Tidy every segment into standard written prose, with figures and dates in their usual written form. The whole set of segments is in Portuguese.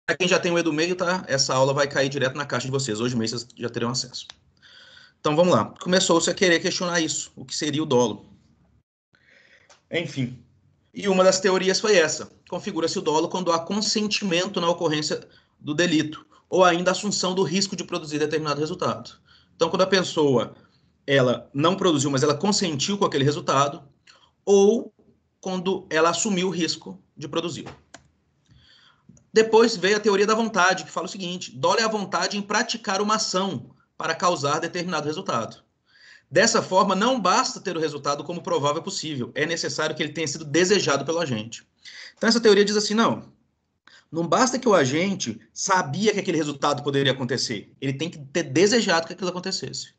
Para quem já tem o EduMeio, tá? Essa aula vai cair direto na caixa de vocês. Hoje mesmo vocês já terão acesso. Então vamos lá. Começou-se a querer questionar isso, o que seria o dolo. Enfim. E uma das teorias foi essa. Configura-se o dolo quando há consentimento na ocorrência do delito, ou ainda assunção do risco de produzir determinado resultado. Então, quando a pessoa ela não produziu, mas ela consentiu com aquele resultado, ou quando ela assumiu o risco de produzir. Depois veio a teoria da vontade, que fala o seguinte: dolo é a vontade em praticar uma ação para causar determinado resultado. Dessa forma, não basta ter o resultado como provável possível, é necessário que ele tenha sido desejado pelo agente. Então, essa teoria diz assim: não basta que o agente sabia que aquele resultado poderia acontecer, ele tem que ter desejado que aquilo acontecesse.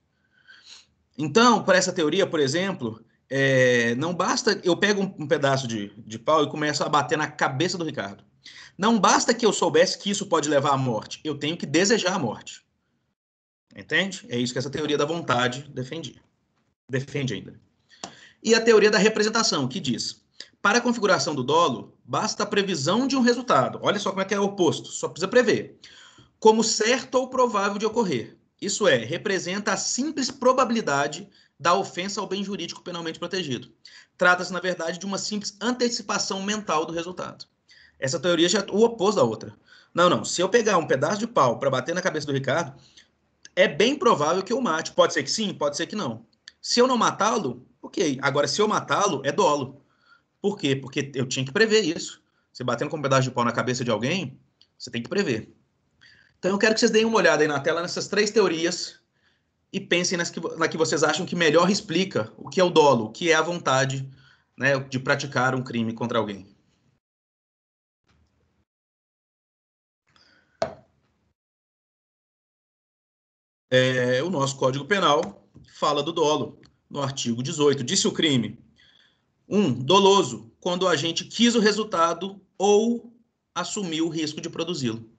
Então, para essa teoria, por exemplo, não basta eu pego um pedaço de pau e começo a bater na cabeça do Ricardo. Não basta que eu soubesse que isso pode levar à morte, eu tenho que desejar a morte. Entende? É isso que essa teoria da vontade defende ainda. E a teoria da representação, que diz: para a configuração do dolo, basta a previsão de um resultado. Olha só como é que é o oposto, só precisa prever. Como certo ou provável de ocorrer. Isso é, representa a simples probabilidade da ofensa ao bem jurídico penalmente protegido. Trata-se, na verdade, de uma simples antecipação mental do resultado. Essa teoria já é o oposto da outra. Não. Se eu pegar um pedaço de pau para bater na cabeça do Ricardo, é bem provável que eu mate. Pode ser que sim, pode ser que não. Se eu não matá-lo, ok. Agora, se eu matá-lo, é dolo. Por quê? Porque eu tinha que prever isso. Você batendo com um pedaço de pau na cabeça de alguém, você tem que prever. Então, eu quero que vocês deem uma olhada aí na tela nessas três teorias e pensem na que vocês acham que melhor explica o que é o dolo, o que é a vontade, né, de praticar um crime contra alguém. O nosso Código Penal fala do dolo no artigo 18. Disse o crime: 1. Doloso, quando o agente quis o resultado ou assumiu o risco de produzi-lo.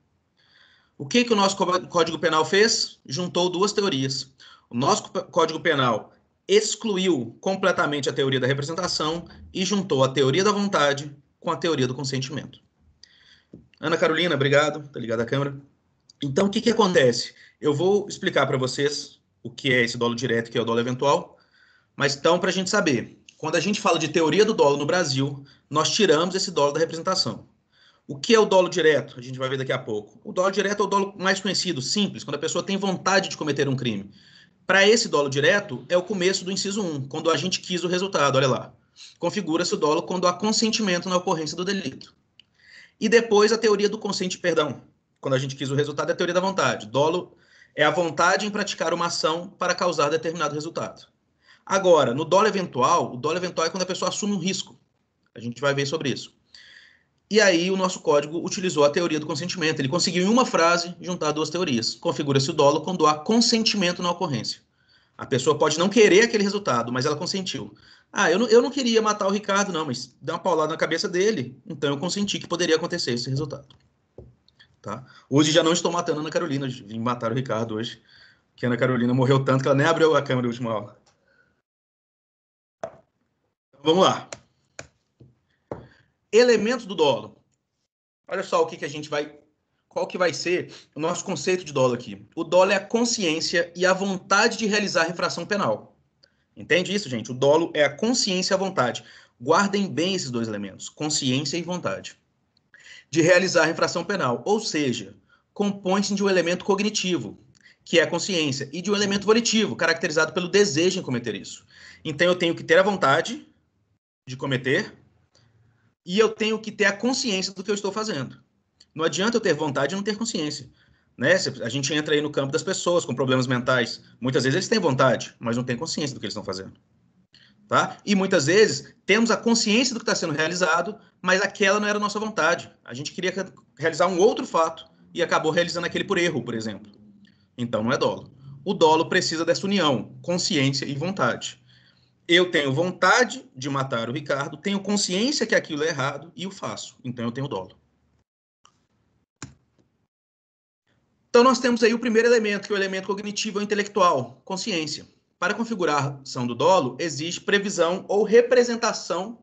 O que o nosso Código Penal fez? Juntou duas teorias. O nosso Código Penal excluiu completamente a teoria da representação e juntou a teoria da vontade com a teoria do consentimento. Ana Carolina, obrigado. Tá ligada a câmera? Então, o que acontece? Eu vou explicar para vocês o que é esse dolo direto, o que é o dolo eventual, mas então, para a gente saber, quando a gente fala de teoria do dolo no Brasil, nós tiramos esse dolo da representação. O que é o dolo direto? A gente vai ver daqui a pouco. O dolo direto é o dolo mais conhecido, simples, quando a pessoa tem vontade de cometer um crime. Para esse dolo direto, é o começo do inciso 1, quando a gente quis o resultado, olha lá. Configura-se o dolo quando há consentimento na ocorrência do delito. E depois a teoria do consentimento, perdão, quando a gente quis o resultado, é a teoria da vontade. Dolo é a vontade em praticar uma ação para causar determinado resultado. Agora, no dolo eventual, o dolo eventual é quando a pessoa assume um risco. A gente vai ver sobre isso. E aí o nosso código utilizou a teoria do consentimento. Ele conseguiu em uma frase juntar duas teorias. Configura-se o dolo quando há consentimento na ocorrência. A pessoa pode não querer aquele resultado, mas ela consentiu. Eu não queria matar o Ricardo, não, mas deu uma paulada na cabeça dele, então eu consenti que poderia acontecer esse resultado. Tá? Hoje já não estou matando a Ana Carolina, vim matar o Ricardo hoje, que a Ana Carolina morreu tanto que ela nem abriu a câmera na última aula. Então, vamos lá. Elementos do dolo. Olha só o que a gente vai... Qual que vai ser o nosso conceito de dolo aqui? O dolo é a consciência e a vontade de realizar a infração penal. Entende isso, gente? O dolo é a consciência e a vontade. Guardem bem esses dois elementos, consciência e vontade. De realizar a infração penal, ou seja, compõe-se de um elemento cognitivo, que é a consciência, e de um elemento volitivo, caracterizado pelo desejo em cometer isso. Então eu tenho que ter a vontade de cometer e eu tenho que ter a consciência do que eu estou fazendo. Não adianta eu ter vontade e não ter consciência. Né? A gente entra aí no campo das pessoas com problemas mentais. Muitas vezes eles têm vontade, mas não têm consciência do que eles estão fazendo. Tá? E muitas vezes temos a consciência do que está sendo realizado, mas aquela não era a nossa vontade. A gente queria realizar um outro fato e acabou realizando aquele por erro, por exemplo. Então não é dolo. O dolo precisa dessa união, consciência e vontade. Eu tenho vontade de matar o Ricardo, tenho consciência que aquilo é errado e o faço. Então eu tenho dolo. Então nós temos aí o primeiro elemento, que é o elemento cognitivo ou intelectual, consciência. Para a configuração do dolo, existe previsão ou representação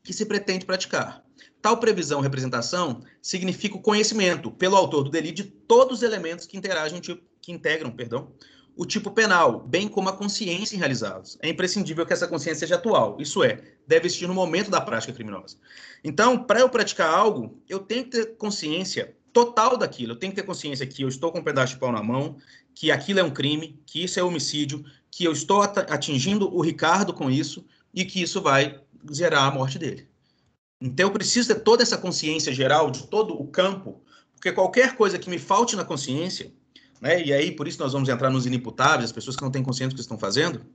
que se pretende praticar. Tal previsão ou representação significa o conhecimento pelo autor do delito de todos os elementos que integram o tipo penal, bem como a consciência em realizá-los. É imprescindível que essa consciência seja atual, isso é, deve existir no momento da prática criminosa. Então, para eu praticar algo, eu tenho que ter consciência total daquilo. Eu tenho que ter consciência que eu estou com um pedaço de pau na mão, que aquilo é um crime, que isso é homicídio, que eu estou atingindo o Ricardo com isso e que isso vai gerar a morte dele. Então, eu preciso ter toda essa consciência geral de todo o campo, porque qualquer coisa que me falte na consciência, né, e aí por isso nós vamos entrar nos inimputáveis, as pessoas que não têm consciência do que estão fazendo,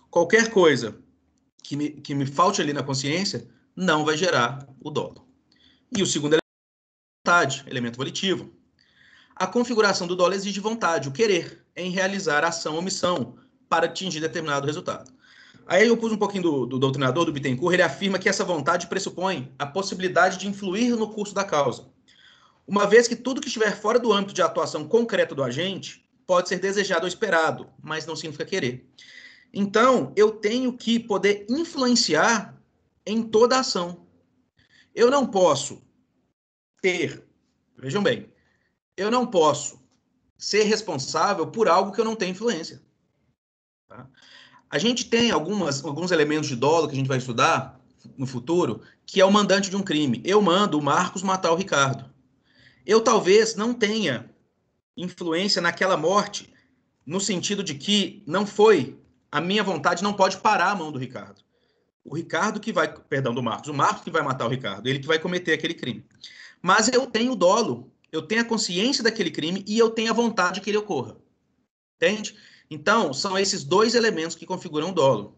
qualquer coisa que me falte ali na consciência não vai gerar o dolo. E o segundo elemento é a vontade, elemento volitivo. A configuração do dolo exige vontade, o querer, em realizar ação ou omissão para atingir determinado resultado. Aí eu pus um pouquinho do doutrinador, do Bittencourt, ele afirma que essa vontade pressupõe a possibilidade de influir no curso da causa. Uma vez que tudo que estiver fora do âmbito de atuação concreta do agente pode ser desejado ou esperado, mas não significa querer. Então, eu tenho que poder influenciar em toda a ação. Eu não posso vejam bem, eu não posso ser responsável por algo que eu não tenho influência. Tá? A gente tem alguns elementos de dolo que a gente vai estudar no futuro, que é o mandante de um crime. Eu mando o Marcos matar o Ricardo. Eu talvez não tenha influência naquela morte, no sentido de que não foi, a minha vontade não pode parar a mão do Ricardo. O Ricardo que vai, perdão, do Marcos, o Marcos que vai matar o Ricardo, ele que vai cometer aquele crime. Mas eu tenho o dolo, eu tenho a consciência daquele crime e eu tenho a vontade que ele ocorra. Entende? Então, são esses dois elementos que configuram o dolo.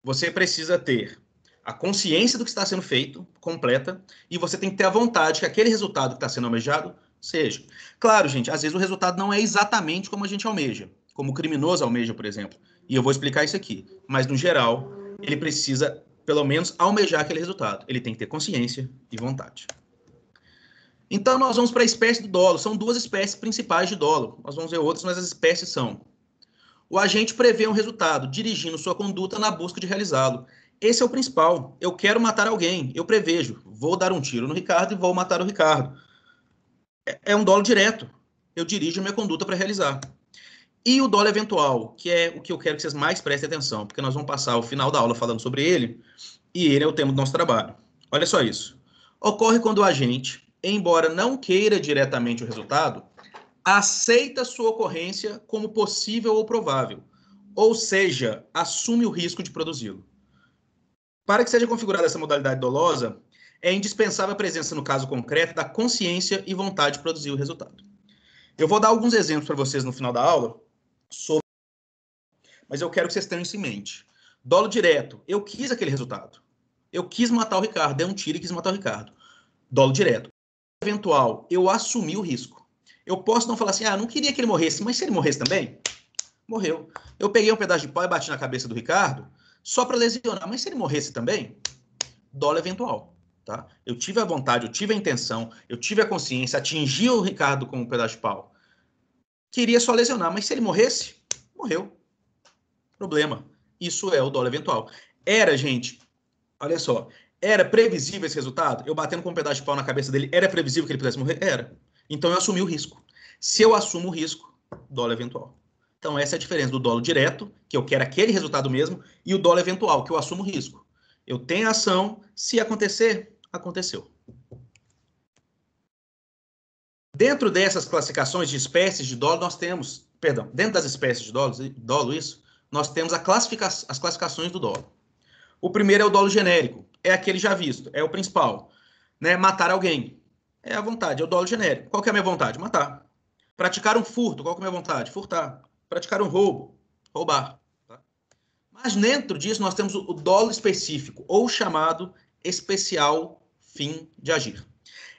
Você precisa ter a consciência do que está sendo feito, completa, e você tem que ter a vontade que aquele resultado que está sendo almejado seja. Claro, gente, às vezes o resultado não é exatamente como a gente almeja, como o criminoso almeja, por exemplo. E eu vou explicar isso aqui. Mas, no geral, ele precisa, pelo menos, almejar aquele resultado. Ele tem que ter consciência e vontade. Então, nós vamos para a espécie do dolo. São duas espécies principais de dolo. Nós vamos ver outras, mas as espécies são: o agente prevê um resultado, dirigindo sua conduta na busca de realizá-lo. Esse é o principal. Eu quero matar alguém, eu prevejo. Vou dar um tiro no Ricardo e vou matar o Ricardo. É um dolo direto. Eu dirijo minha conduta para realizar. E o dolo eventual, que é o que eu quero que vocês mais prestem atenção, porque nós vamos passar o final da aula falando sobre ele, e ele é o tema do nosso trabalho. Olha só isso. Ocorre quando o agente, embora não queira diretamente o resultado, aceita sua ocorrência como possível ou provável, ou seja, assume o risco de produzi-lo. Para que seja configurada essa modalidade dolosa, é indispensável a presença, no caso concreto, da consciência e vontade de produzir o resultado. Eu vou dar alguns exemplos para vocês no final da aula, mas eu quero que vocês tenham isso em mente. Dolo direto, eu quis aquele resultado. Eu quis matar o Ricardo, dei um tiro e quis matar o Ricardo. Dolo direto. Eventual, eu assumi o risco. Eu posso não falar assim, não queria que ele morresse, mas se ele morresse também, morreu. Eu peguei um pedaço de pau e bati na cabeça do Ricardo só para lesionar, mas se ele morresse também, dolo eventual. Tá? Eu tive a vontade, eu tive a intenção, eu tive a consciência, atingi o Ricardo com um pedaço de pau. Queria só lesionar, mas se ele morresse, morreu. Problema. Isso é o dolo eventual. Era, gente, olha só, era previsível esse resultado? Eu batendo com um pedaço de pau na cabeça dele, era previsível que ele pudesse morrer? Era. Então eu assumi o risco. Se eu assumo o risco, dolo eventual. Então essa é a diferença do dolo direto, que eu quero aquele resultado mesmo, e o dolo eventual, que eu assumo o risco. Eu tenho a ação, se acontecer, aconteceu. Dentro dessas classificações de espécies de dolo, nós temos, dentro das espécies de dolo, nós temos as classificações do dolo. O primeiro é o dolo genérico, é aquele já visto, é o principal. Né? Matar alguém, é a vontade, é o dolo genérico. Qual que é a minha vontade? Matar. Praticar um furto, qual que é a minha vontade? Furtar. Praticar um roubo, roubar. Tá? Mas dentro disso nós temos o dolo específico, ou chamado especial fim de agir.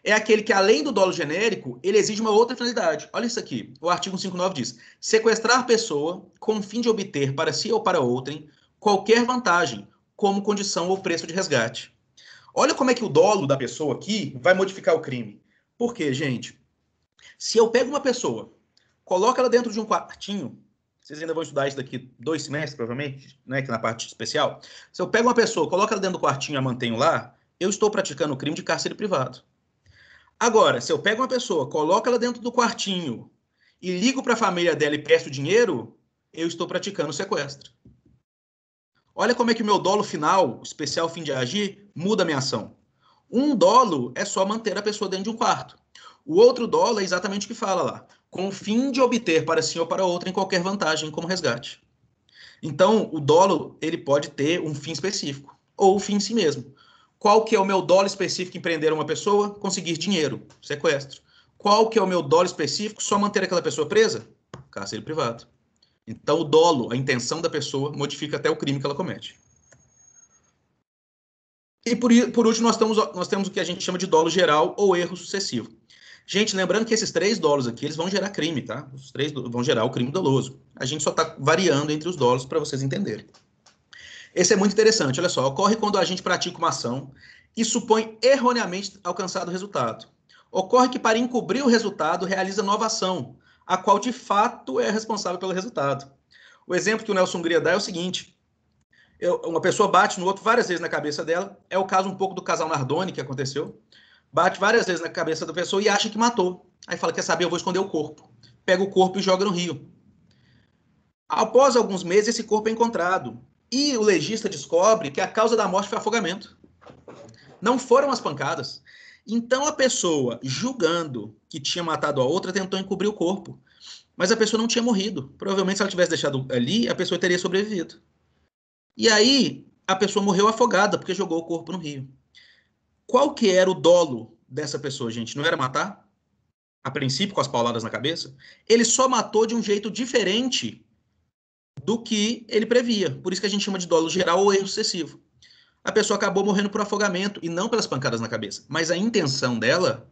É aquele que, além do dolo genérico, ele exige uma outra finalidade. Olha isso aqui, o artigo 159 diz: sequestrar pessoa com o fim de obter para si ou para outrem qualquer vantagem, como condição ou preço de resgate. Olha como é que o dolo da pessoa aqui vai modificar o crime. Por quê, gente? Se eu pego uma pessoa, coloco ela dentro de um quartinho, vocês ainda vão estudar isso daqui 2 semestres, provavelmente, né, que na parte especial. Se eu pego uma pessoa, coloco ela dentro do quartinho e a mantenho lá, eu estou praticando o crime de cárcere privado. Agora, se eu pego uma pessoa, coloco ela dentro do quartinho e ligo para a família dela e peço dinheiro, eu estou praticando sequestro. Olha como é que o meu dolo final, especial fim de agir, muda a minha ação. Um dolo é só manter a pessoa dentro de um quarto. O outro dolo é exatamente o que fala lá, com o fim de obter para si ou para outra em qualquer vantagem, como resgate. Então, o dolo, ele pode ter um fim específico, ou o fim em si mesmo. Qual que é o meu dolo específico em prender uma pessoa? Conseguir dinheiro, sequestro. Qual que é o meu dolo específico? Só manter aquela pessoa presa? Cárcere privado. Então, o dolo, a intenção da pessoa, modifica até o crime que ela comete. E por último, nós temos o que a gente chama de dolo geral ou erro sucessivo. Gente, lembrando que esses 3 dolos aqui, eles vão gerar crime, tá? Os 3 vão gerar o crime doloso. A gente só está variando entre os dolos para vocês entenderem. Esse é muito interessante, olha só. Ocorre quando a gente pratica uma ação e supõe erroneamente alcançado o resultado. Ocorre que, para encobrir o resultado, realiza nova ação, a qual de fato é responsável pelo resultado. O exemplo que o Nelson Hungria dá é o seguinte: uma pessoa bate no outro várias vezes na cabeça dela. É o caso um pouco do casal Nardoni que aconteceu. Bate várias vezes na cabeça da pessoa e acha que matou. Aí fala, quer saber, eu vou esconder o corpo. Pega o corpo e joga no rio. Após alguns meses, esse corpo é encontrado. E o legista descobre que a causa da morte foi afogamento. Não foram as pancadas. Então a pessoa, julgando que tinha matado a outra, tentou encobrir o corpo. Mas a pessoa não tinha morrido. Provavelmente, se ela tivesse deixado ali, a pessoa teria sobrevivido. E aí, a pessoa morreu afogada, porque jogou o corpo no rio. Qual que era o dolo dessa pessoa, gente? Não era matar? A princípio, com as pauladas na cabeça? Ele só matou de um jeito diferente do que ele previa. Por isso que a gente chama de dolo geral ou erro sucessivo. A pessoa acabou morrendo por afogamento e não pelas pancadas na cabeça. Mas a intenção dela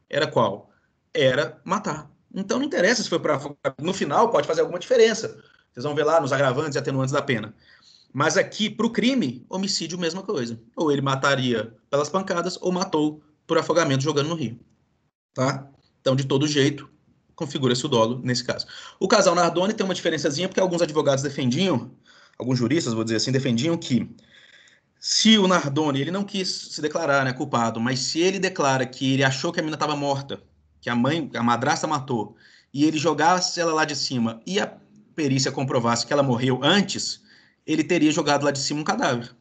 era qual? Era matar. Então não interessa se foi por afogamento. No final pode fazer alguma diferença. Vocês vão ver lá nos agravantes e atenuantes da pena. Mas aqui, para o crime, homicídio, mesma coisa. Ou ele mataria pelas pancadas ou matou por afogamento jogando no rio. Tá? Então, de todo jeito, configura-se o dolo nesse caso. O casal Nardoni tem uma diferençazinha porque alguns advogados defendiam, alguns juristas, vou dizer assim, defendiam que se o Nardoni, ele não quis se declarar, né, culpado, mas se ele declara que ele achou que a menina estava morta, que a madrasta matou, e ele jogasse ela lá de cima e a perícia comprovasse que ela morreu antes, ele teria jogado lá de cima um cadáver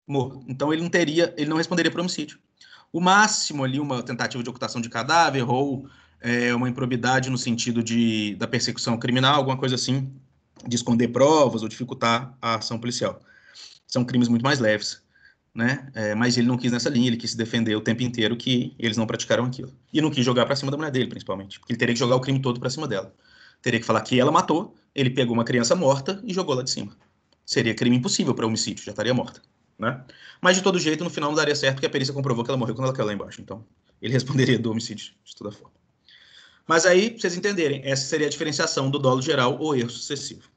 morto. Então ele não responderia por homicídio. O máximo ali, uma tentativa de ocultação de cadáver ou uma improbidade no sentido da persecução criminal, alguma coisa assim, de esconder provas ou dificultar a ação policial. São crimes muito mais leves, né? Mas ele não quis nessa linha, ele quis se defender o tempo inteiro que eles não praticaram aquilo. E não quis jogar para cima da mulher dele, principalmente, porque ele teria que jogar o crime todo para cima dela. Teria que falar que ela matou, ele pegou uma criança morta e jogou lá de cima. Seria crime impossível para homicídio, já estaria morta, né? Mas de todo jeito, no final não daria certo, porque a perícia comprovou que ela morreu quando ela caiu lá embaixo. Então, ele responderia do homicídio, de toda forma. Mas aí, pra vocês entenderem, essa seria a diferenciação do dolo geral ou erro sucessivo.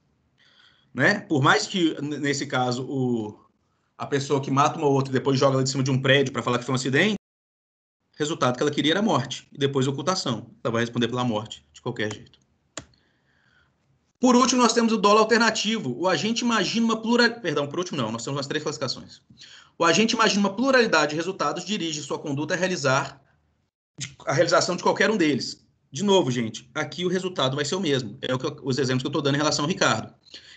Né? Por mais que, nesse caso, a pessoa que mata uma ou outra e depois joga ela de cima de um prédio para falar que foi um acidente, o resultado que ela queria era morte, e depois ocultação. Ela vai responder pela morte, de qualquer jeito. Por último, nós temos o dolo alternativo. O agente imagina uma pluralidade... Perdão, por último não, nós temos as 3 classificações. O agente imagina uma pluralidade de resultados, dirige sua conduta a realização de qualquer um deles. De novo, gente, aqui o resultado vai ser o mesmo. Os exemplos que eu estou dando em relação ao Ricardo.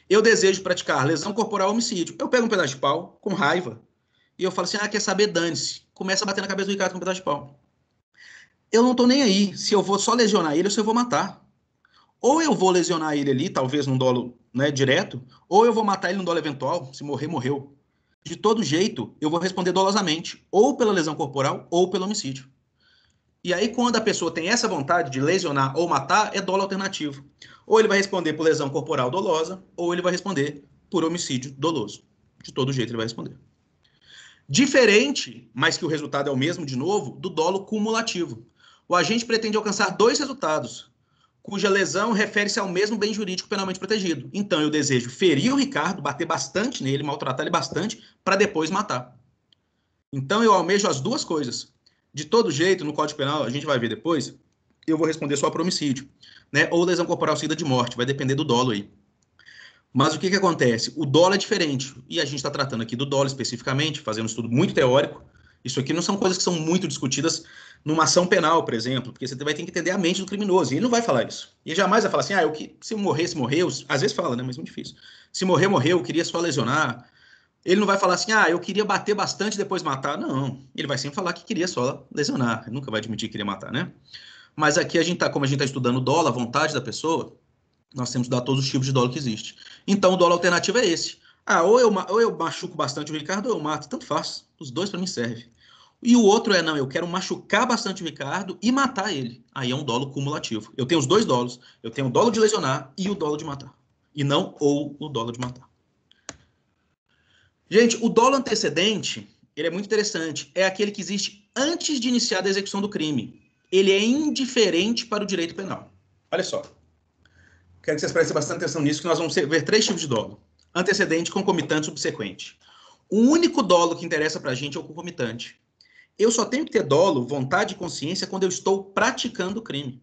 Eu desejo praticar lesão corporal ou homicídio. Eu pego um pedaço de pau, com raiva, e eu falo assim, quer saber, dane-se. Começa a bater na cabeça do Ricardo com um pedaço de pau. Eu não estou nem aí se eu vou só lesionar ele ou se eu vou matar. Ou eu vou lesionar ele ali, talvez num dolo, né, direto, ou eu vou matar ele num dolo eventual. Se morrer, morreu. De todo jeito, eu vou responder dolosamente, ou pela lesão corporal ou pelo homicídio. E aí, quando a pessoa tem essa vontade de lesionar ou matar, é dolo alternativo. Ou ele vai responder por lesão corporal dolosa, ou ele vai responder por homicídio doloso. De todo jeito ele vai responder. Diferente, mas que o resultado é o mesmo, de novo, do dolo cumulativo. O agente pretende alcançar 2 resultados, cuja lesão refere-se ao mesmo bem jurídico penalmente protegido. Então, eu desejo ferir o Ricardo, bater bastante nele, maltratar ele bastante, para depois matar. Então, eu almejo as 2 coisas. De todo jeito, no Código Penal, a gente vai ver depois, eu vou responder só por homicídio, né? Ou lesão corporal seguida de morte, vai depender do dolo aí. Mas o que acontece? O dolo é diferente, e a gente está tratando aqui do dolo especificamente, fazendo um estudo muito teórico, Isso aqui não são coisas que são muito discutidas numa ação penal, por exemplo, porque você vai ter que entender a mente do criminoso, e ele não vai falar isso. E jamais vai falar assim, se morrer, se morreu. Às vezes fala, né, mas é muito difícil. Se morrer, morreu, eu queria só lesionar. Ele não vai falar assim, eu queria bater bastante e depois matar. Não, ele vai sempre falar que queria só lesionar. Ele nunca vai admitir que queria matar, né? Mas aqui, como a gente está estudando o dolo, a vontade da pessoa, nós temos que dar todos os tipos de dolo que existe. Então, o dolo alternativo é esse. Ou eu machuco bastante o Ricardo, ou eu mato. Tanto faz. Os dois para mim servem. E o outro é, não, eu quero machucar bastante o Ricardo e matar ele. Aí é um dolo cumulativo. Eu tenho os dois dolos. Eu tenho o dolo de lesionar e o dolo de matar. E não ou o dolo de matar. Gente, o dolo antecedente, ele é muito interessante. É aquele que existe antes de iniciar a execução do crime. Ele é indiferente para o direito penal. Olha só. Quero que vocês prestem bastante atenção nisso, que nós vamos ver 3 tipos de dolo. Antecedente, concomitante e subsequente. O único dolo que interessa para a gente é o concomitante. Eu só tenho que ter dolo, vontade e consciência quando eu estou praticando o crime.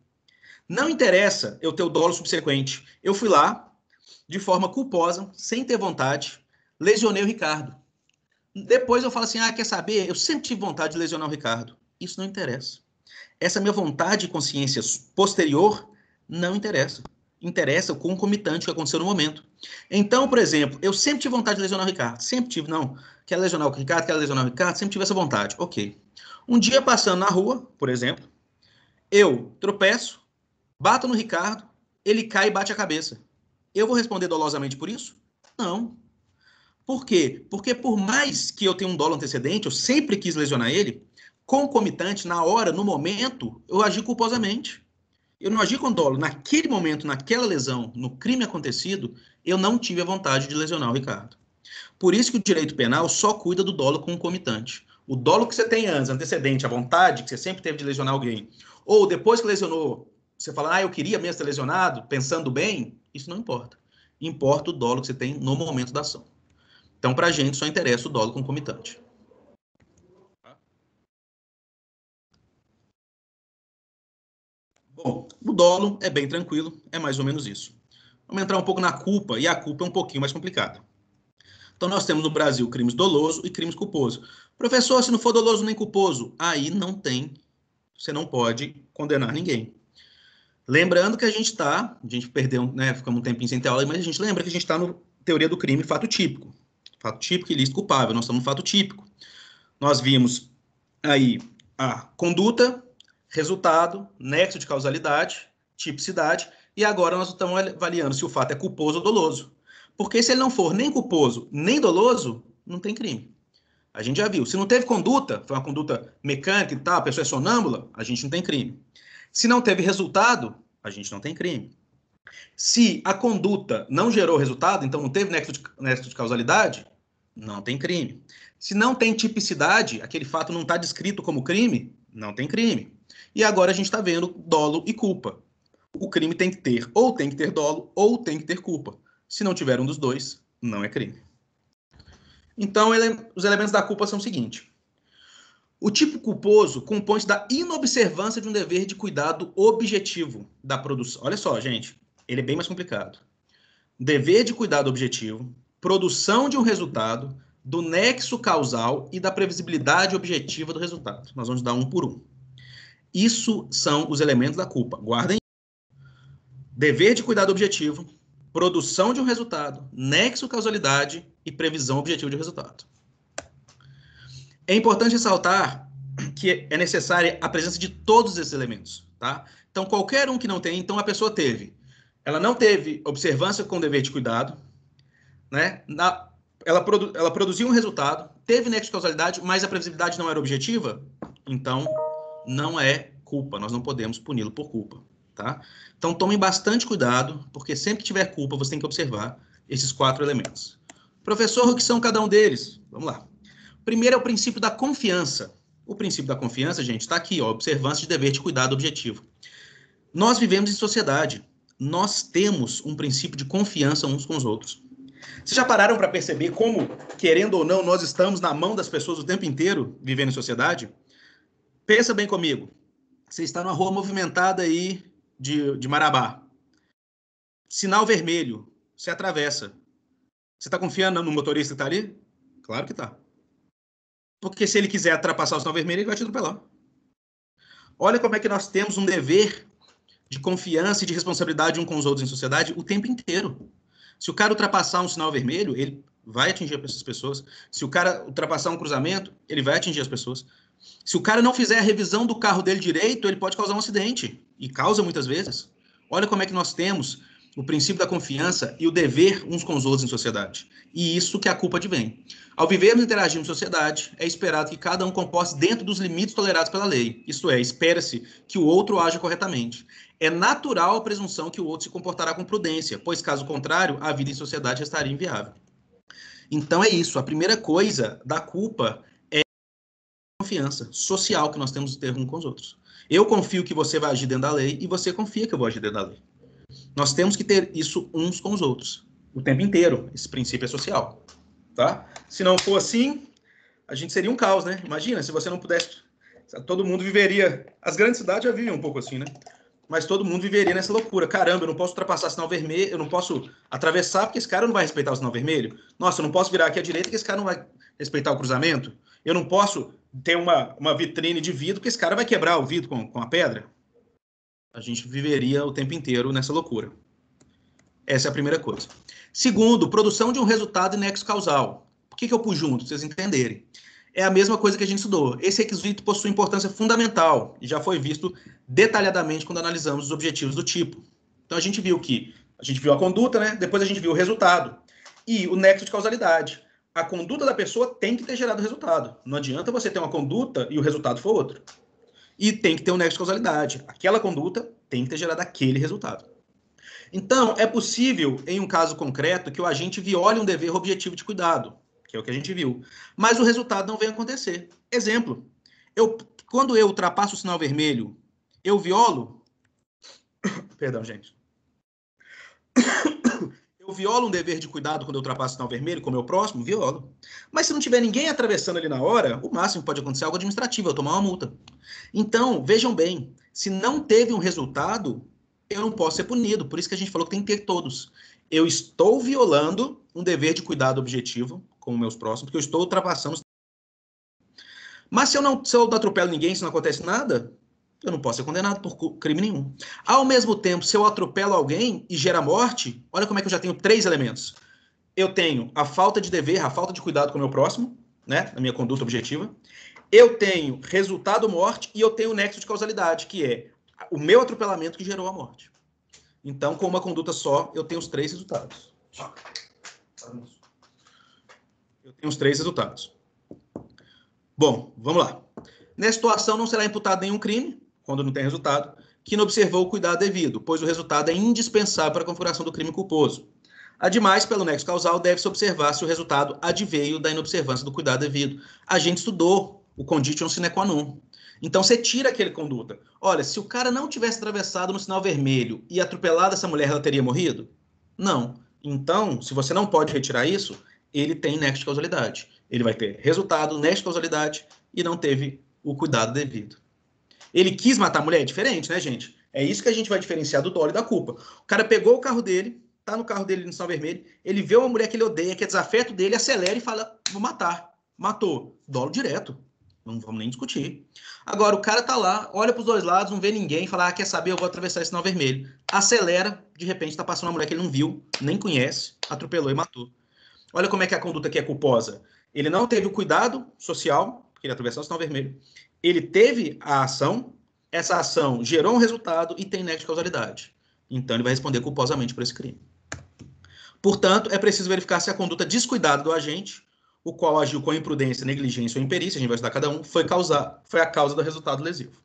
Não interessa eu ter o dolo subsequente. Eu fui lá, de forma culposa, sem ter vontade, lesionei o Ricardo. Depois eu falo assim, quer saber? Eu sempre tive vontade de lesionar o Ricardo. Isso não interessa. Essa minha vontade e consciência posterior não interessa. Interessa o concomitante que aconteceu no momento. Então, por exemplo, eu sempre tive vontade de lesionar o Ricardo. Sempre tive, não. Quero lesionar o Ricardo, sempre tive essa vontade. Ok. Um dia passando na rua, por exemplo, eu tropeço, bato no Ricardo, ele cai e bate a cabeça. Eu vou responder dolosamente por isso? Não. Por quê? Porque por mais que eu tenha um dolo antecedente, eu sempre quis lesionar ele, concomitante, na hora, no momento, eu agi culposamente. Eu não agi com dolo. Naquele momento, naquela lesão, no crime acontecido, eu não tive a vontade de lesionar o Ricardo. Por isso que o direito penal só cuida do dolo concomitante. O dolo que você tem antes, antecedente, a vontade que você sempre teve de lesionar alguém, ou depois que lesionou, você fala, eu queria mesmo ter lesionado, pensando bem, isso não importa. Importa o dolo que você tem no momento da ação. Então, para a gente, só interessa o dolo concomitante. Bom, o dolo é bem tranquilo, é mais ou menos isso. Vamos entrar um pouco na culpa, e a culpa é um pouquinho mais complicada. Então, nós temos no Brasil crimes doloso e crimes culposo. Professor, se não for doloso nem culposo, aí não tem, você não pode condenar ninguém. Lembrando que a gente perdeu, né, ficamos um tempinho sem ter aula, mas a gente lembra que a gente está no teoria do crime fato típico. Fato típico, ilícito, culpável. Nós estamos no fato típico. Nós vimos aí a conduta, resultado, nexo de causalidade, tipicidade, e agora nós estamos avaliando se o fato é culposo ou doloso. Porque se ele não for nem culposo, nem doloso, não tem crime. A gente já viu. Se não teve conduta, foi uma conduta mecânica e tal, a pessoa é sonâmbula, a gente não tem crime. Se não teve resultado, a gente não tem crime. Se a conduta não gerou resultado, então não teve nexo de causalidade, não tem crime. Se não tem tipicidade, aquele fato não está descrito como crime, não tem crime. E agora a gente está vendo dolo e culpa. O crime tem que ter ou tem que ter dolo ou tem que ter culpa. Se não tiver um dos dois, não é crime. Então, os elementos da culpa são o seguinte. O tipo culposo compõe-se da inobservância de um dever de cuidado objetivo da produção. Olha só, gente, ele é bem mais complicado. Dever de cuidado objetivo, produção de um resultado, do nexo causal e da previsibilidade objetiva do resultado. Nós vamos dar um por um. Isso são os elementos da culpa. Guardem. Dever de cuidado objetivo, produção de um resultado, nexo causalidade e previsão objetiva de resultado. É importante ressaltar que é necessária a presença de todos esses elementos, tá? Então, qualquer um que não tem, então a pessoa teve. Ela não teve observância com dever de cuidado, né? Ela produziu um resultado, teve nexo de causalidade, mas a previsibilidade não era objetiva, então não é culpa, nós não podemos puni-lo por culpa, tá? Então tomem bastante cuidado, porque sempre que tiver culpa, você tem que observar esses 4 elementos. Professor, o que são cada um deles? Vamos lá. Primeiro é o princípio da confiança. O princípio da confiança, gente, está aqui, ó, observância de dever de cuidado objetivo. Nós vivemos em sociedade. Nós temos um princípio de confiança uns com os outros. Vocês já pararam para perceber como, querendo ou não, nós estamos na mão das pessoas o tempo inteiro, vivendo em sociedade? Pensa bem comigo. Você está numa rua movimentada aí de Marabá. Sinal vermelho. Você atravessa. Você está confiando no motorista que está ali? Claro que está. Porque se ele quiser ultrapassar o sinal vermelho, ele vai te atropelar. Olha como é que nós temos um dever de confiança e de responsabilidade um com os outros em sociedade o tempo inteiro. Se o cara ultrapassar um sinal vermelho, ele vai atingir essas pessoas. Se o cara ultrapassar um cruzamento, ele vai atingir as pessoas. Se o cara não fizer a revisão do carro dele direito, ele pode causar um acidente. E causa muitas vezes. Olha como é que nós temos o princípio da confiança e o dever uns com os outros em sociedade. E isso que a culpa advém. Ao vivermos e interagirmos em sociedade, é esperado que cada um comporte dentro dos limites tolerados pela lei. Isto é, espera-se que o outro haja corretamente. É natural a presunção que o outro se comportará com prudência, pois, caso contrário, a vida em sociedade estaria inviável. Então é isso. A primeira coisa da culpa é a confiança social que nós temos de ter uns com os outros. Eu confio que você vai agir dentro da lei e você confia que eu vou agir dentro da lei. Nós temos que ter isso uns com os outros, o tempo inteiro. Esse princípio é social, tá? Se não for assim, a gente seria um caos, né? Imagina, se você não pudesse... Todo mundo viveria... As grandes cidades já vivem um pouco assim, né? Mas todo mundo viveria nessa loucura. Caramba, eu não posso ultrapassar sinal vermelho, eu não posso atravessar porque esse cara não vai respeitar o sinal vermelho. Nossa, eu não posso virar aqui à direita porque esse cara não vai respeitar o cruzamento. Eu não posso ter uma vitrine de vidro porque esse cara vai quebrar o vidro com a pedra. A gente viveria o tempo inteiro nessa loucura. Essa é a primeira coisa. Segundo, produção de um resultado e nexo causal. Por que eu pus junto? Pra vocês entenderem. É a mesma coisa que a gente estudou. Esse requisito possui importância fundamental e já foi visto detalhadamente quando analisamos os objetivos do tipo. Então a gente viu a conduta, né? Depois a gente viu o resultado e o nexo de causalidade. A conduta da pessoa tem que ter gerado o resultado. Não adianta você ter uma conduta e o resultado for outro. E tem que ter um nexo de causalidade. Aquela conduta tem que ter gerado aquele resultado. Então, é possível, em um caso concreto, que o agente viole um dever objetivo de cuidado, que é o que a gente viu, mas o resultado não vem acontecer. Exemplo, quando eu ultrapasso o sinal vermelho, eu violo... Perdão, gente. Eu violo um dever de cuidado quando eu ultrapasso o sinal vermelho com o meu próximo? Violo. Mas se não tiver ninguém atravessando ali na hora, o máximo que pode acontecer é algo administrativo, eu tomar uma multa. Então, vejam bem, se não teve um resultado, eu não posso ser punido. Por isso que a gente falou que tem que ter todos. Eu estou violando um dever de cuidado objetivo com os meus próximos, porque eu estou ultrapassando. Mas se eu não atropelo ninguém, se não acontece nada, eu não posso ser condenado por crime nenhum. Ao mesmo tempo, se eu atropelo alguém e gera morte, olha como é que eu já tenho 3 elementos. Eu tenho a falta de dever, a falta de cuidado com o meu próximo, né, na minha conduta objetiva. Eu tenho resultado morte e eu tenho o nexo de causalidade, que é o meu atropelamento que gerou a morte. Então, com uma conduta só, eu tenho os 3 resultados. Eu tenho os 3 resultados. Bom, vamos lá. Nessa situação, não será imputado nenhum crime, quando não tem resultado, que não observou o cuidado devido, pois o resultado é indispensável para a configuração do crime culposo. Ademais, pelo nexo causal, deve-se observar se o resultado adveio da inobservância do cuidado devido. A gente estudou o condition sine qua non. Então, você tira aquele conduta. Olha, se o cara não tivesse atravessado no sinal vermelho e atropelado essa mulher, ela teria morrido? Não. Então, se você não pode retirar isso, ele tem nexo de causalidade. Ele vai ter resultado, nexo de causalidade e não teve o cuidado devido. Ele quis matar a mulher? É diferente, né, gente? É isso que a gente vai diferenciar do dolo e da culpa. O cara pegou o carro dele, tá no carro dele no sinal vermelho, ele vê uma mulher que ele odeia, que é desafeto dele, acelera e fala, vou matar. Matou. Dolo direto. Não vamos nem discutir. Agora, o cara tá lá, olha pros dois lados, não vê ninguém, fala, quer saber, eu vou atravessar esse sinal vermelho. Acelera, de repente tá passando uma mulher que ele não viu, nem conhece, atropelou e matou. Olha como é que a conduta aqui é culposa. Ele não teve o cuidado social, porque ele atravessou o sinal vermelho. Ele teve a ação, essa ação gerou um resultado e tem nexo de causalidade. Então, ele vai responder culposamente por esse crime. Portanto, é preciso verificar se a conduta descuidada do agente, o qual agiu com imprudência, negligência ou imperícia, a gente vai estudar cada um, foi a causa do resultado lesivo.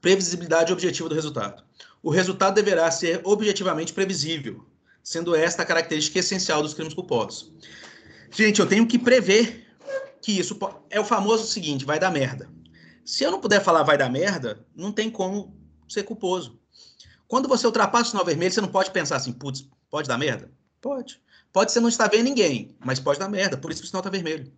Previsibilidade objetiva do resultado. O resultado deverá ser objetivamente previsível, sendo esta a característica essencial dos crimes culposos. Gente, eu tenho que prever que isso é o famoso seguinte, vai dar merda. Se eu não puder falar vai dar merda, não tem como ser culposo. Quando você ultrapassa o sinal vermelho, você não pode pensar assim, putz, pode dar merda? Pode. Pode ser não estar vendo ninguém, mas pode dar merda, por isso que o sinal está vermelho.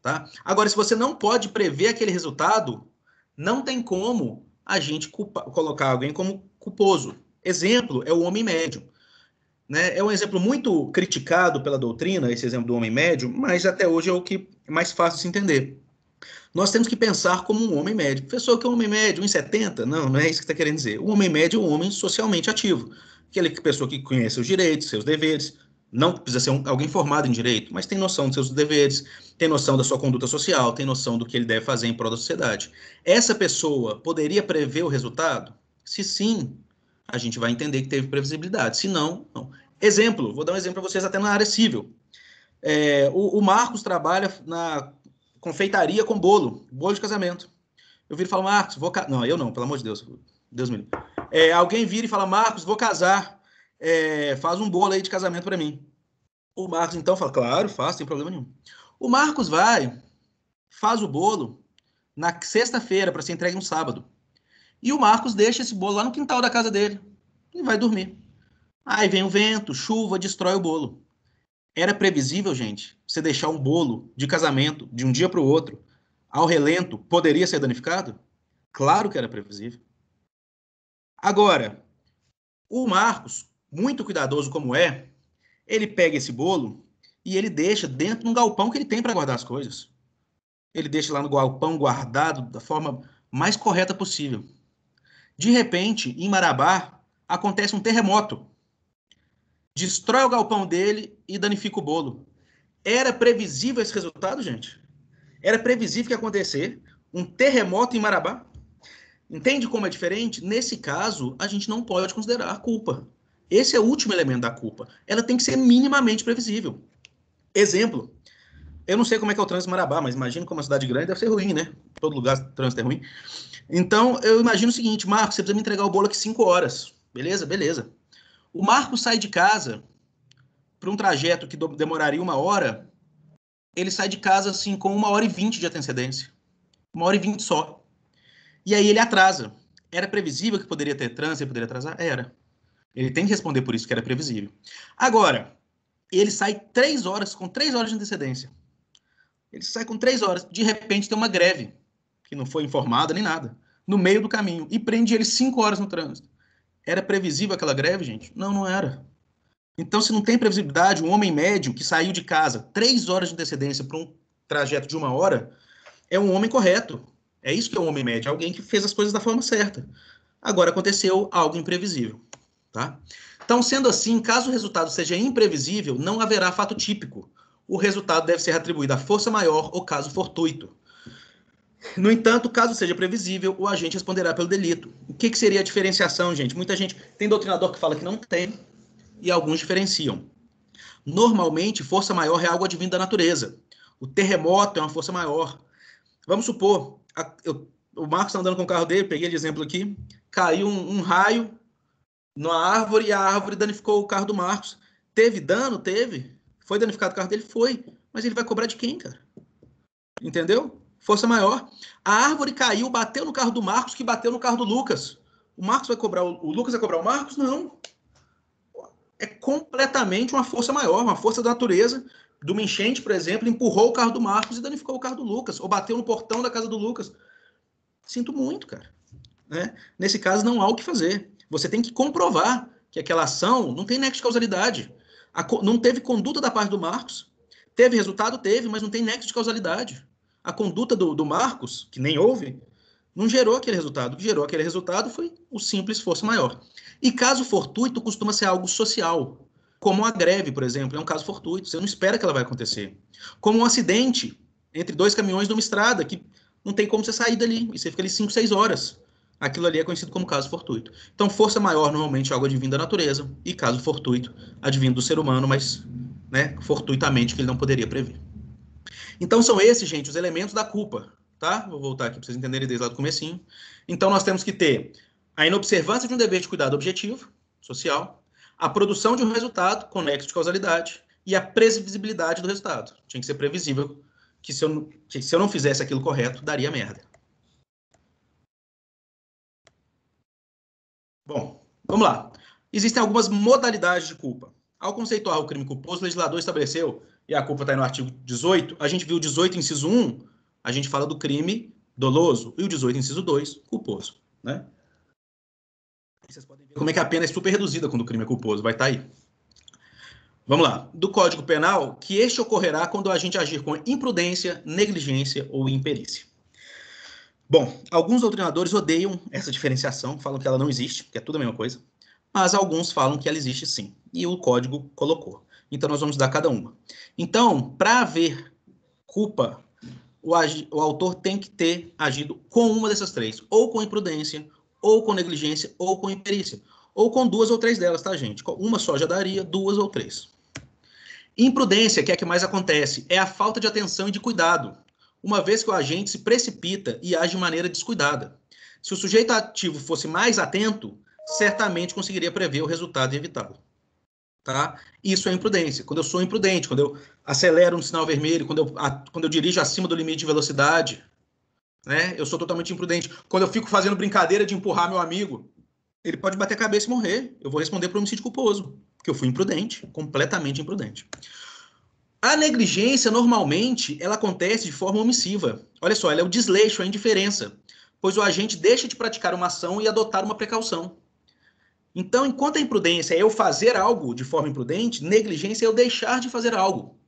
Tá? Agora, se você não pode prever aquele resultado, não tem como a gente colocar alguém como culposo. Exemplo é o homem médio. né? É um exemplo muito criticado pela doutrina, esse exemplo do homem médio, mas até hoje é o que é mais fácil de se entender. Nós temos que pensar como um homem médio. Professor, que é um homem médio? 1,70? Não, não é isso que está querendo dizer. O homem médio é um homem socialmente ativo. Aquela pessoa que conhece os direitos, seus deveres, não precisa ser alguém formado em direito, mas tem noção dos seus deveres, tem noção da sua conduta social, tem noção do que ele deve fazer em prol da sociedade. Essa pessoa poderia prever o resultado? Se sim, a gente vai entender que teve previsibilidade. Se não, não. Exemplo, vou dar um exemplo para vocês até na área civil. O Marcos trabalha na confeitaria com bolo de casamento. Eu viro e falo, Marcos, vou casar. Não, eu não, pelo amor de Deus. Deus me livre. Alguém vira e fala, Marcos, vou casar. Faz um bolo aí de casamento para mim. O Marcos, então, fala, claro, faz, sem problema nenhum. O Marcos vai, faz o bolo na sexta-feira para ser entregue no sábado. E o Marcos deixa esse bolo lá no quintal da casa dele e vai dormir. Aí vem o vento, chuva, destrói o bolo. Era previsível, gente, você deixar um bolo de casamento de um dia para o outro, ao relento, poderia ser danificado? Claro que era previsível. Agora, o Marcos, muito cuidadoso como é, ele pega esse bolo e ele deixa dentro de um galpão que ele tem para guardar as coisas. Ele deixa lá no galpão guardado da forma mais correta possível. De repente, em Marabá, acontece um terremoto. Destrói o galpão dele e danifica o bolo. Era previsível esse resultado, gente? Era previsível que ia acontecer um terremoto em Marabá? Entende como é diferente? Nesse caso, a gente não pode considerar a culpa. Esse é o último elemento da culpa. Ela tem que ser minimamente previsível. Exemplo, eu não sei como é que é o trânsito em Marabá, mas imagino que uma cidade grande deve ser ruim, né? Todo lugar o trânsito é ruim. Então, eu imagino o seguinte, Marcos, você precisa me entregar o bolo aqui 5 horas. Beleza? Beleza. O Marcos sai de casa para um trajeto que demoraria 1 hora, ele sai de casa assim com 1h20 de antecedência. 1h20 só. E aí ele atrasa. Era previsível que poderia ter trânsito e poderia atrasar? Era. Ele tem que responder por isso que era previsível. Agora, ele sai 3 horas, com 3 horas de antecedência. Ele sai com 3 horas. De repente tem uma greve, que não foi informada nem nada, no meio do caminho, e prende ele 5 horas no trânsito. Era previsível aquela greve, gente? Não, não era. Então, se não tem previsibilidade, um homem médio que saiu de casa 3 horas de antecedência para um trajeto de 1 hora, é um homem correto. É isso que é um homem médio, alguém que fez as coisas da forma certa. Agora aconteceu algo imprevisível, tá? Então, sendo assim, caso o resultado seja imprevisível, não haverá fato típico. O resultado deve ser atribuído à força maior ou caso fortuito. No entanto, caso seja previsível, o agente responderá pelo delito. O que seria a diferenciação, gente? Muita gente tem doutrinador que fala que não tem, e alguns diferenciam. Normalmente, força maior é algo advindo da natureza. O terremoto é uma força maior. Vamos supor, o Marcos está andando com o carro dele, peguei de exemplo aqui, caiu um raio na árvore e a árvore danificou o carro do Marcos. Teve dano? Teve. Foi danificado o carro dele? Foi. Mas ele vai cobrar de quem, cara? Entendeu? Força maior. A árvore caiu, bateu no carro do Marcos, que bateu no carro do Lucas. O Marcos vai cobrar, o Lucas vai cobrar o Marcos? Não. É completamente uma força maior, uma força da natureza. De uma enchente, por exemplo, empurrou o carro do Marcos e danificou o carro do Lucas, ou bateu no portão da casa do Lucas. Sinto muito, cara. Né? Nesse caso, não há o que fazer. Você tem que comprovar que aquela ação não tem nexo de causalidade. Não teve conduta da parte do Marcos. Teve resultado? Teve, mas não tem nexo de causalidade. A conduta do Marcos, que nem houve, não gerou aquele resultado. O que gerou aquele resultado foi o simples força maior. E caso fortuito costuma ser algo social, como a greve, por exemplo, é um caso fortuito. Você não espera que ela vai acontecer. Como um acidente entre 2 caminhões numa estrada, que não tem como você sair dali, e você fica ali 5, 6 horas. Aquilo ali é conhecido como caso fortuito. Então, força maior normalmente é algo advindo da natureza, e caso fortuito, advindo do ser humano, mas né, fortuitamente que ele não poderia prever. Então, são esses, gente, os elementos da culpa. Tá? Vou voltar aqui para vocês entenderem desde lá do comecinho. Então, nós temos que ter a inobservância de um dever de cuidado objetivo, social, a produção de um resultado com nexo de causalidade e a previsibilidade do resultado. Tinha que ser previsível que se eu não fizesse aquilo correto, daria merda. Bom, vamos lá. Existem algumas modalidades de culpa. Ao conceituar o crime culposo, o legislador estabeleceu, e a culpa está aí no artigo 18, a gente viu o 18, inciso 1, a gente fala do crime doloso, e o 18, inciso 2, culposo. Né? Vocês podem ver como é que a pena é super reduzida quando o crime é culposo, vai estar aí. Vamos lá. Do Código Penal, que este ocorrerá quando o agente agir com imprudência, negligência ou imperícia. Bom, alguns doutrinadores odeiam essa diferenciação, falam que ela não existe, que é tudo a mesma coisa, mas alguns falam que ela existe sim, e o código colocou. Então, nós vamos dar cada uma. Então, para haver culpa, o autor tem que ter agido com uma dessas três, ou com imprudência, ou com negligência, ou com imperícia, ou com duas ou três delas, tá, gente? Uma só já daria, duas ou três. Imprudência, que é a que mais acontece, é a falta de atenção e de cuidado, uma vez que o agente se precipita e age de maneira descuidada. Se o sujeito ativo fosse mais atento, certamente conseguiria prever o resultado e evitá-lo. Tá? Isso é imprudência. Quando eu sou imprudente, quando eu acelero no sinal vermelho, quando eu dirijo acima do limite de velocidade, né? Eu sou totalmente imprudente. Quando eu fico fazendo brincadeira de empurrar meu amigo, ele pode bater a cabeça e morrer. Eu vou responder por homicídio culposo, porque eu fui imprudente, completamente imprudente. A negligência, normalmente, ela acontece de forma omissiva. Olha só, ela é o desleixo, a indiferença, pois o agente deixa de praticar uma ação e adotar uma precaução. Então, enquanto a imprudência é eu fazer algo de forma imprudente, negligência é eu deixar de fazer algo.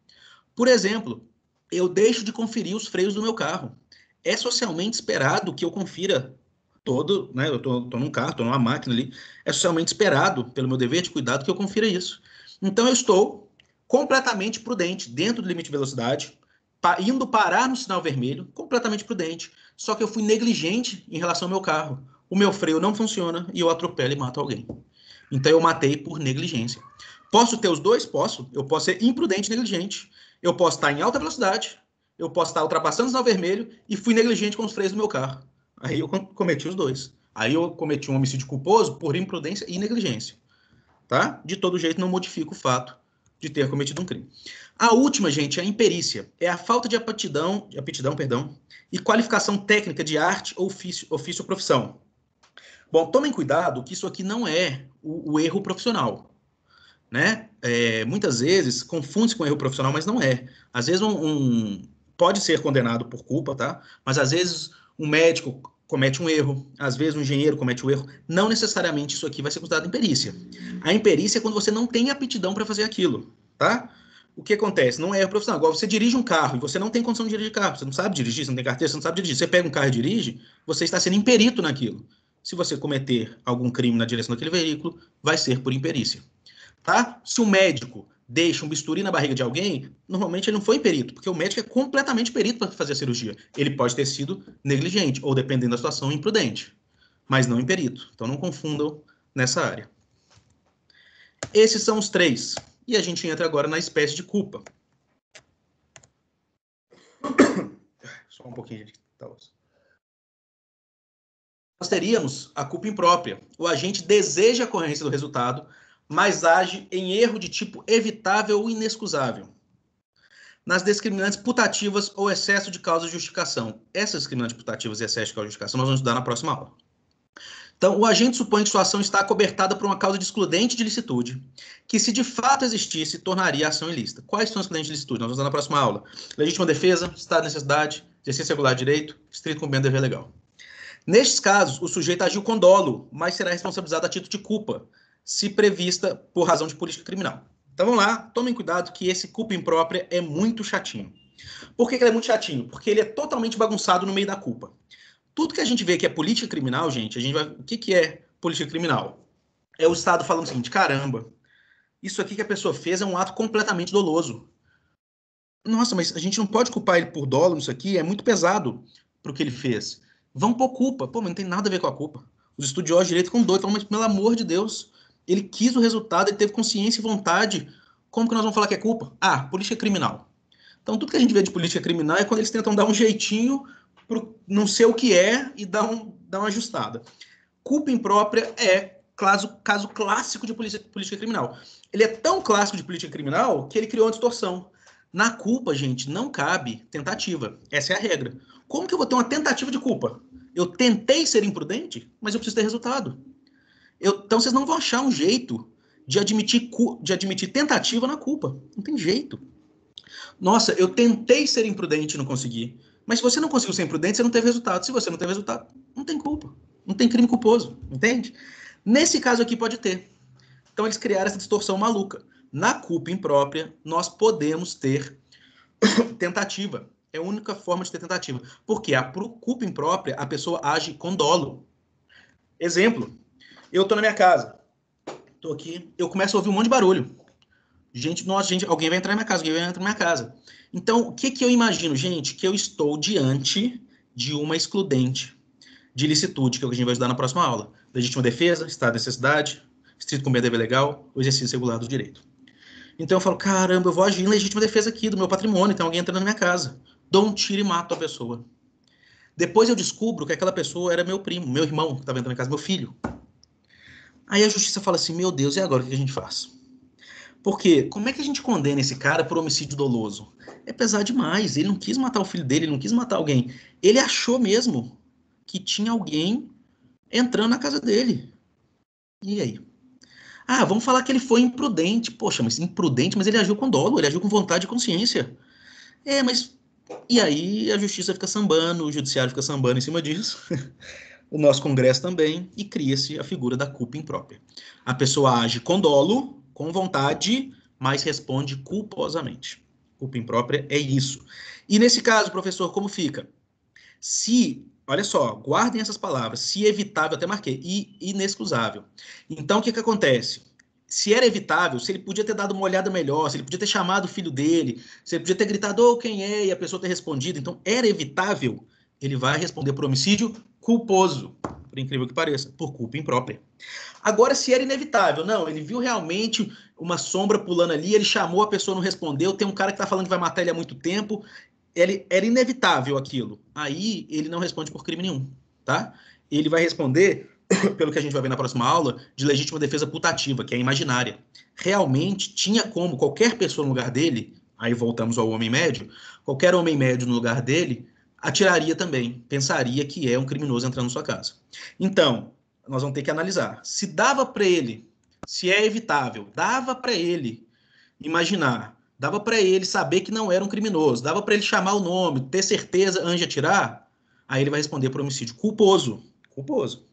Por exemplo, eu deixo de conferir os freios do meu carro. É socialmente esperado que eu confira todo, né? Eu tô num carro, tô numa máquina ali. É socialmente esperado, pelo meu dever de cuidado, que eu confira isso. Então, eu estou completamente prudente, dentro do limite de velocidade, indo parar no sinal vermelho, completamente prudente. Só que eu fui negligente em relação ao meu carro. O meu freio não funciona e eu atropelo e mato alguém. Então eu matei por negligência. Posso ter os dois? Posso. Eu posso ser imprudente e negligente. Eu posso estar em alta velocidade, eu posso estar ultrapassando o sinal vermelho e fui negligente com os freios do meu carro. Aí eu cometi os dois. Aí eu cometi um homicídio culposo por imprudência e negligência. Tá? De todo jeito, não modifica o fato de ter cometido um crime. A última, gente, é a imperícia. É a falta de aptidão, e qualificação técnica de arte ou ofício ou profissão. Bom, tomem cuidado que isso aqui não é o erro profissional. Né? Muitas vezes confunde-se com erro profissional, mas não é. Às vezes pode ser condenado por culpa, tá? Mas às vezes um médico comete um erro, às vezes um engenheiro comete um erro. Não necessariamente isso aqui vai ser considerado imperícia. A imperícia é quando você não tem aptidão para fazer aquilo, tá? O que acontece? Não é erro profissional. Igual você dirige um carro e você não tem condição de dirigir carro, você não sabe dirigir, você não tem carteira, você não sabe dirigir. Você pega um carro e dirige, você está sendo imperito naquilo. Se você cometer algum crime na direção daquele veículo, vai ser por imperícia. Tá? Se um médico deixa um bisturi na barriga de alguém, normalmente ele não foi perito, porque o médico é completamente perito para fazer a cirurgia. Ele pode ter sido negligente, ou dependendo da situação, imprudente, mas não imperito. Então não confundam nessa área. Esses são os três. E a gente entra agora na espécie de culpa. Só um pouquinho, gente. Nós teríamos a culpa imprópria. O agente deseja a ocorrência do resultado, mas age em erro de tipo evitável ou inexcusável. Nas discriminantes putativas ou excesso de causa de justificação. Essas discriminantes putativas e excesso de causa de justificação nós vamos estudar na próxima aula. Então, o agente supõe que sua ação está acobertada por uma causa de excludente de licitude, que se de fato existisse, tornaria a ação ilícita. Quais são as excludentes de licitude? Nós vamos estudar na próxima aula. Legítima defesa, estado de necessidade, exercício regular de direito, estrito cumprimento do dever legal. Nestes casos, o sujeito agiu com dolo, mas será responsabilizado a título de culpa, se prevista por razão de política criminal. Então vamos lá, tomem cuidado que esse culpa imprópria é muito chatinho. Por que ele é muito chatinho? Porque ele é totalmente bagunçado no meio da culpa. Tudo que a gente vê que é política criminal, gente, o que é política criminal? É o Estado falando o seguinte, caramba, isso aqui que a pessoa fez é um ato completamente doloso. Nossa, mas a gente não pode culpar ele por dolo nisso aqui, é muito pesado para o que ele fez. Vão por culpa. Pô, mas não tem nada a ver com a culpa. Os estudiosos de direito ficam doidos, falam, mas pelo amor de Deus, ele quis o resultado, ele teve consciência e vontade. Como que nós vamos falar que é culpa? Ah, política criminal. Então, tudo que a gente vê de política criminal é quando eles tentam dar um jeitinho para não ser o que é e dar uma ajustada. Culpa imprópria é caso clássico de política criminal. Ele é tão clássico de política criminal que ele criou uma distorção. Na culpa, gente, não cabe tentativa. Essa é a regra. Como que eu vou ter uma tentativa de culpa? Eu tentei ser imprudente, mas eu preciso ter resultado. Então, vocês não vão achar um jeito de admitir tentativa na culpa. Não tem jeito. Nossa, eu tentei ser imprudente e não consegui. Mas se você não conseguiu ser imprudente, você não teve resultado. Se você não teve resultado, não tem culpa. Não tem crime culposo, entende? Nesse caso aqui pode ter. Então eles criaram essa distorção maluca. Na culpa imprópria, nós podemos ter tentativa. É a única forma de ter tentativa. Porque a culpa imprópria, a pessoa age com dolo. Exemplo, eu estou na minha casa, estou aqui, eu começo a ouvir um monte de barulho. Alguém vai entrar na minha casa, alguém vai entrar na minha casa. Então, o que eu imagino, gente? Que eu estou diante de uma excludente de ilicitude, que é o que a gente vai estudar na próxima aula. Legítima defesa, estado de necessidade, estrito cumprimento dever legal, o exercício regular do direito. Então eu falo, caramba, eu vou agir em legítima defesa aqui do meu patrimônio, tem alguém entrando na minha casa. Dou um tiro e mato a pessoa. Depois eu descubro que aquela pessoa era meu primo, meu irmão, que estava entrando na minha casa, meu filho. Aí a justiça fala assim, meu Deus, e agora o que a gente faz? Porque como é que a gente condena esse cara por homicídio doloso? É pesar demais, ele não quis matar o filho dele, ele não quis matar alguém. Ele achou mesmo que tinha alguém entrando na casa dele. E aí? Ah, vamos falar que ele foi imprudente. Poxa, mas imprudente, mas ele agiu com dolo, ele agiu com vontade e consciência. Mas... E aí a justiça fica sambando, o judiciário fica sambando em cima disso. O nosso Congresso também, e cria-se a figura da culpa imprópria. A pessoa age com dolo, com vontade, mas responde culposamente. Culpa imprópria é isso. E nesse caso, professor, como fica? Olha só, guardem essas palavras, se evitável, até marquei, e inexcusável. Então, o que acontece? Se era evitável, se ele podia ter dado uma olhada melhor, se ele podia ter chamado o filho dele, se ele podia ter gritado, oh, quem é, e a pessoa ter respondido, então era evitável, ele vai responder por homicídio culposo, por incrível que pareça, por culpa imprópria. Agora, se era inevitável, não, ele viu realmente uma sombra pulando ali, ele chamou, a pessoa não respondeu, tem um cara que está falando que vai matar ele há muito tempo, era inevitável aquilo. Aí ele não responde por crime nenhum, tá? Ele vai responder, pelo que a gente vai ver na próxima aula, de legítima defesa putativa, que é imaginária. Realmente tinha como qualquer pessoa no lugar dele, aí voltamos ao homem médio, qualquer homem médio no lugar dele atiraria também, pensaria que é um criminoso entrando na sua casa. Então, nós vamos ter que analisar. Se dava para ele, se é evitável, dava para ele imaginar, dava para ele saber que não era um criminoso, dava para ele chamar o nome, ter certeza antes de atirar, aí ele vai responder por homicídio culposo. Culposo.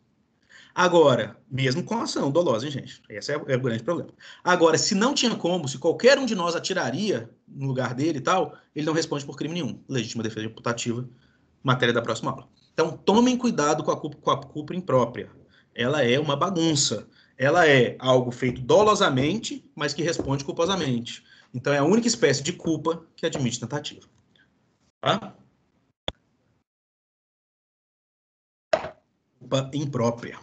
Agora, mesmo com ação dolosa, hein, gente? Esse é o grande problema. Agora, se não tinha como, se qualquer um de nós atiraria no lugar dele e tal, ele não responde por crime nenhum. Legítima defesa imputativa, matéria da próxima aula. Então, tomem cuidado com a culpa imprópria. Ela é uma bagunça. Ela é algo feito dolosamente, mas que responde culposamente. Então, é a única espécie de culpa que admite tentativa. Tá? Culpa imprópria.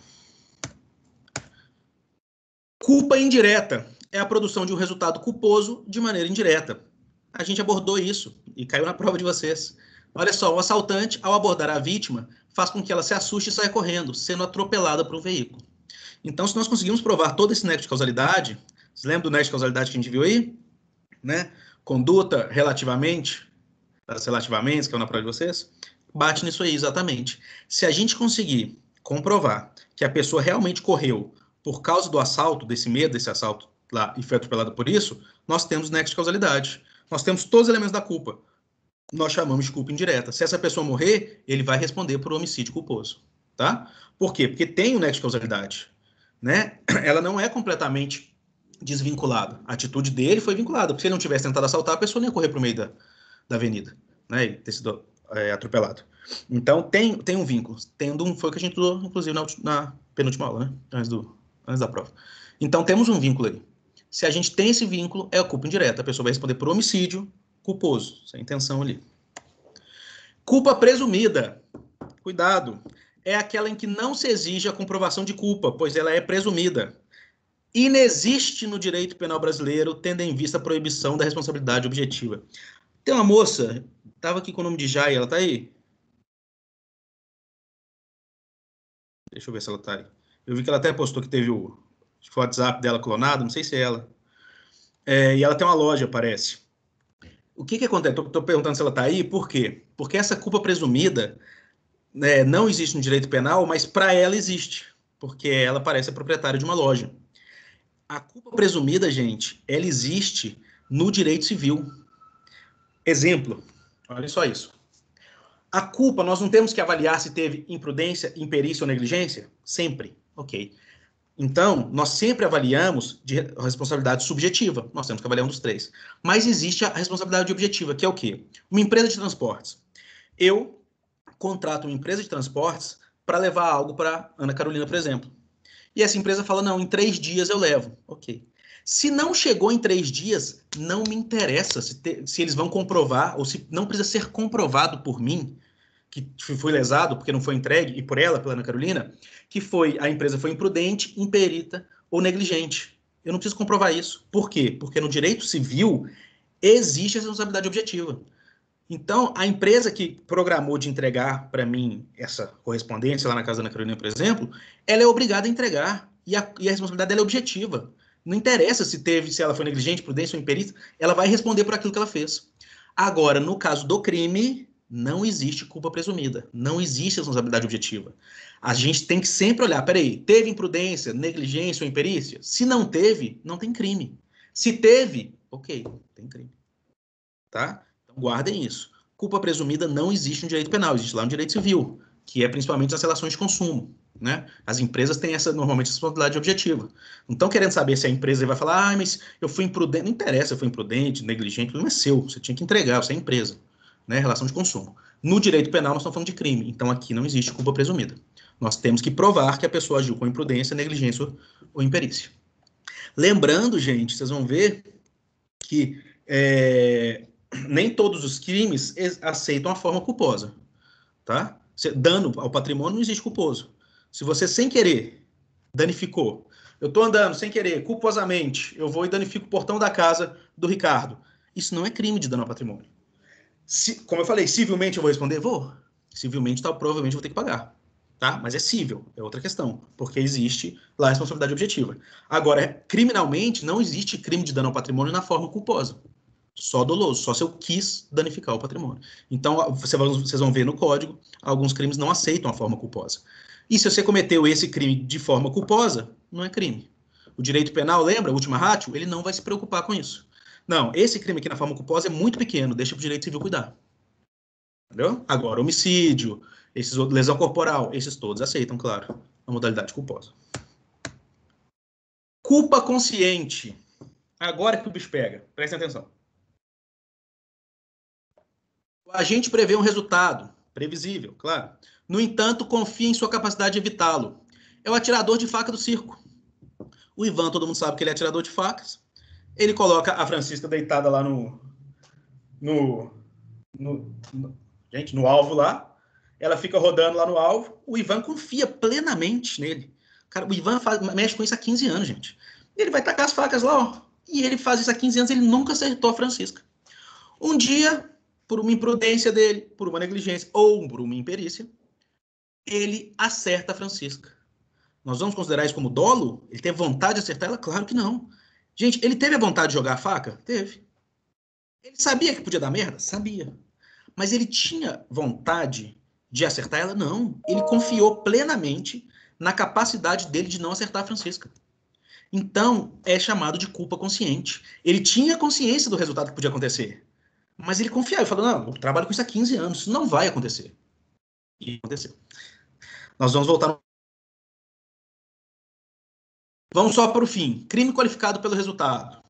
Culpa indireta é a produção de um resultado culposo de maneira indireta. A gente abordou isso e caiu na prova de vocês. Olha só, o assaltante, ao abordar a vítima, faz com que ela se assuste e saia correndo, sendo atropelada por um veículo. Então, se nós conseguimos provar todo esse nexo de causalidade, vocês lembram do nexo de causalidade que a gente viu aí? Né? Conduta relativamente, das relativamente, que é na prova de vocês, bate nisso aí exatamente. Se a gente conseguir comprovar que a pessoa realmente correu por causa do assalto, desse medo, desse assalto lá, e foi atropelada por isso, nós temos nexo de causalidade. Nós temos todos os elementos da culpa. Nós chamamos de culpa indireta. Se essa pessoa morrer, ele vai responder por homicídio culposo. Tá? Por quê? Porque tem o nexo de causalidade. Né? Ela não é completamente desvinculada. A atitude dele foi vinculada. Porque se ele não tivesse tentado assaltar, a pessoa não ia correr para o meio da avenida, né? E ter sido atropelado. Então, tem um vínculo. Foi o que a gente usou, inclusive, na penúltima aula, né? Antes da prova. Então, temos um vínculo aí. Se a gente tem esse vínculo, é a culpa indireta. A pessoa vai responder por homicídio culposo, sem intenção ali. Culpa presumida. Cuidado. É aquela em que não se exige a comprovação de culpa, pois ela é presumida. Inexiste no direito penal brasileiro, tendo em vista a proibição da responsabilidade objetiva. Tem uma moça, estava aqui com o nome de Jai, ela está aí? Deixa eu ver se ela está aí. Eu vi que ela até postou que teve o WhatsApp dela clonado, não sei se é ela. E ela tem uma loja, parece. O que acontece? Estou perguntando se ela está aí, por quê? Porque essa culpa presumida não existe no direito penal, mas para ela existe, porque ela parece a proprietária de uma loja. A culpa presumida, gente, ela existe no direito civil. Exemplo, olha só isso. A culpa, nós não temos que avaliar se teve imprudência, imperícia ou negligência? Sempre. Ok. Então, nós sempre avaliamos de responsabilidade subjetiva. Nós temos que avaliar um dos três. Mas existe a responsabilidade objetiva, que é o quê? Uma empresa de transportes. Eu contrato uma empresa de transportes para levar algo para Ana Carolina, por exemplo. E essa empresa fala, não, em 3 dias eu levo. Ok. Se não chegou em 3 dias, não me interessa se eles vão comprovar, ou se não precisa ser comprovado por mim, que foi lesado porque não foi entregue, e por ela, pela Ana Carolina, que a empresa foi imprudente, imperita ou negligente. Eu não preciso comprovar isso. Por quê? Porque no direito civil existe a responsabilidade objetiva. Então, a empresa que programou de entregar para mim essa correspondência lá na casa da Ana Carolina, por exemplo, ela é obrigada a entregar. E a responsabilidade dela é objetiva. Não interessa se ela foi negligente, prudente ou imperita, ela vai responder por aquilo que ela fez. Agora, no caso do crime, não existe culpa presumida. Não existe responsabilidade objetiva. A gente tem que sempre olhar, peraí, teve imprudência, negligência ou imperícia? Se não teve, não tem crime. Se teve, ok, tem crime. Tá? Então, guardem isso. Culpa presumida não existe no direito penal, existe lá no direito civil, que é principalmente nas relações de consumo. Né? As empresas têm normalmente, essa responsabilidade objetiva. Não estão querendo saber se a empresa vai falar, mas eu fui imprudente. Não interessa, eu fui imprudente, negligente, não é seu. Você tinha que entregar, você é empresa. Né? Relação de consumo. No direito penal, nós estamos falando de crime. Então, aqui não existe culpa presumida. Nós temos que provar que a pessoa agiu com imprudência, negligência ou imperícia. Lembrando, gente, vocês vão ver que nem todos os crimes aceitam a forma culposa, tá? Dano ao patrimônio não existe culposo. Se você sem querer danificou, eu estou andando sem querer, culposamente, eu vou e danifico o portão da casa do Ricardo. Isso não é crime de dano ao patrimônio. Como eu falei, civilmente eu vou responder? Vou. Civilmente, provavelmente vou ter que pagar. Tá? Mas é cível, é outra questão, porque existe lá a responsabilidade objetiva. Agora, criminalmente, não existe crime de dano ao patrimônio na forma culposa. Só doloso, só se eu quis danificar o patrimônio. Então, vocês vão ver no código, alguns crimes não aceitam a forma culposa. E se você cometeu esse crime de forma culposa, não é crime. O direito penal, lembra, última ratio, ele não vai se preocupar com isso. Não, esse crime aqui na forma culposa é muito pequeno, deixa pro direito civil cuidar. Entendeu? Agora, homicídio, lesão corporal, esses todos aceitam, claro, a modalidade culposa. Culpa consciente. Agora que o bicho pega, prestem atenção. O agente prevê um resultado, previsível, claro. No entanto, confia em sua capacidade de evitá-lo. É o atirador de faca do circo. O Ivan, todo mundo sabe que ele é atirador de facas. Ele coloca a Francisca deitada lá no alvo lá. Ela fica rodando lá no alvo. O Ivan confia plenamente nele. Cara, o Ivan mexe com isso há 15 anos, gente. Ele vai tacar as facas lá, ó. E ele faz isso há 15 anos, ele nunca acertou a Francisca. Um dia, por uma imprudência dele, por uma negligência ou por uma imperícia, ele acerta a Francisca. Nós vamos considerar isso como dolo? Ele teve vontade de acertar ela? Claro que não. Gente, ele teve a vontade de jogar a faca? Teve. Ele sabia que podia dar merda? Sabia. Mas ele tinha vontade de acertar ela? Não. Ele confiou plenamente na capacidade dele de não acertar a Francisca. Então, é chamado de culpa consciente. Ele tinha consciência do resultado que podia acontecer. Mas ele confiava. Ele falou, não, eu trabalho com isso há 15 anos. Isso não vai acontecer. E aconteceu. Nós vamos voltar. Vamos só para o fim. Crime qualificado pelo resultado.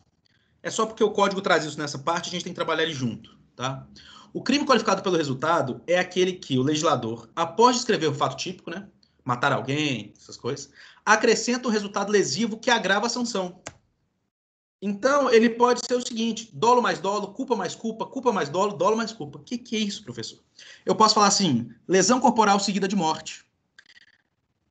É só porque o código traz isso nessa parte, a gente tem que trabalhar ele junto, tá? O crime qualificado pelo resultado é aquele que o legislador, após descrever o fato típico, né? Matar alguém, essas coisas, acrescenta um resultado lesivo que agrava a sanção. Então, ele pode ser o seguinte: dolo mais dolo, culpa mais culpa, culpa mais dolo, dolo mais culpa. O que é isso, professor? Eu posso falar assim: lesão corporal seguida de morte.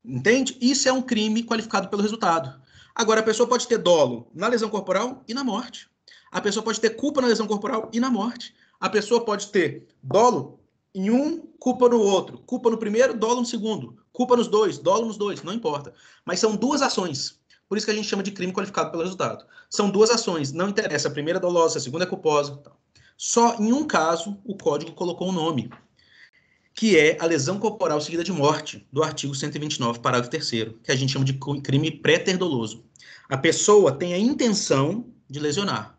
Entende? Isso é um crime qualificado pelo resultado. Agora, a pessoa pode ter dolo na lesão corporal e na morte. A pessoa pode ter culpa na lesão corporal e na morte. A pessoa pode ter dolo em um, culpa no outro. Culpa no primeiro, dolo no segundo. Culpa nos dois, dolo nos dois. Não importa. Mas são duas ações. Por isso que a gente chama de crime qualificado pelo resultado. São duas ações. Não interessa. A primeira é dolosa, a segunda é culposa. Só em um caso o código colocou um nome, que é a lesão corporal seguida de morte, do artigo 129, parágrafo 3º, que a gente chama de crime pré-ter-doloso. A pessoa tem a intenção de lesionar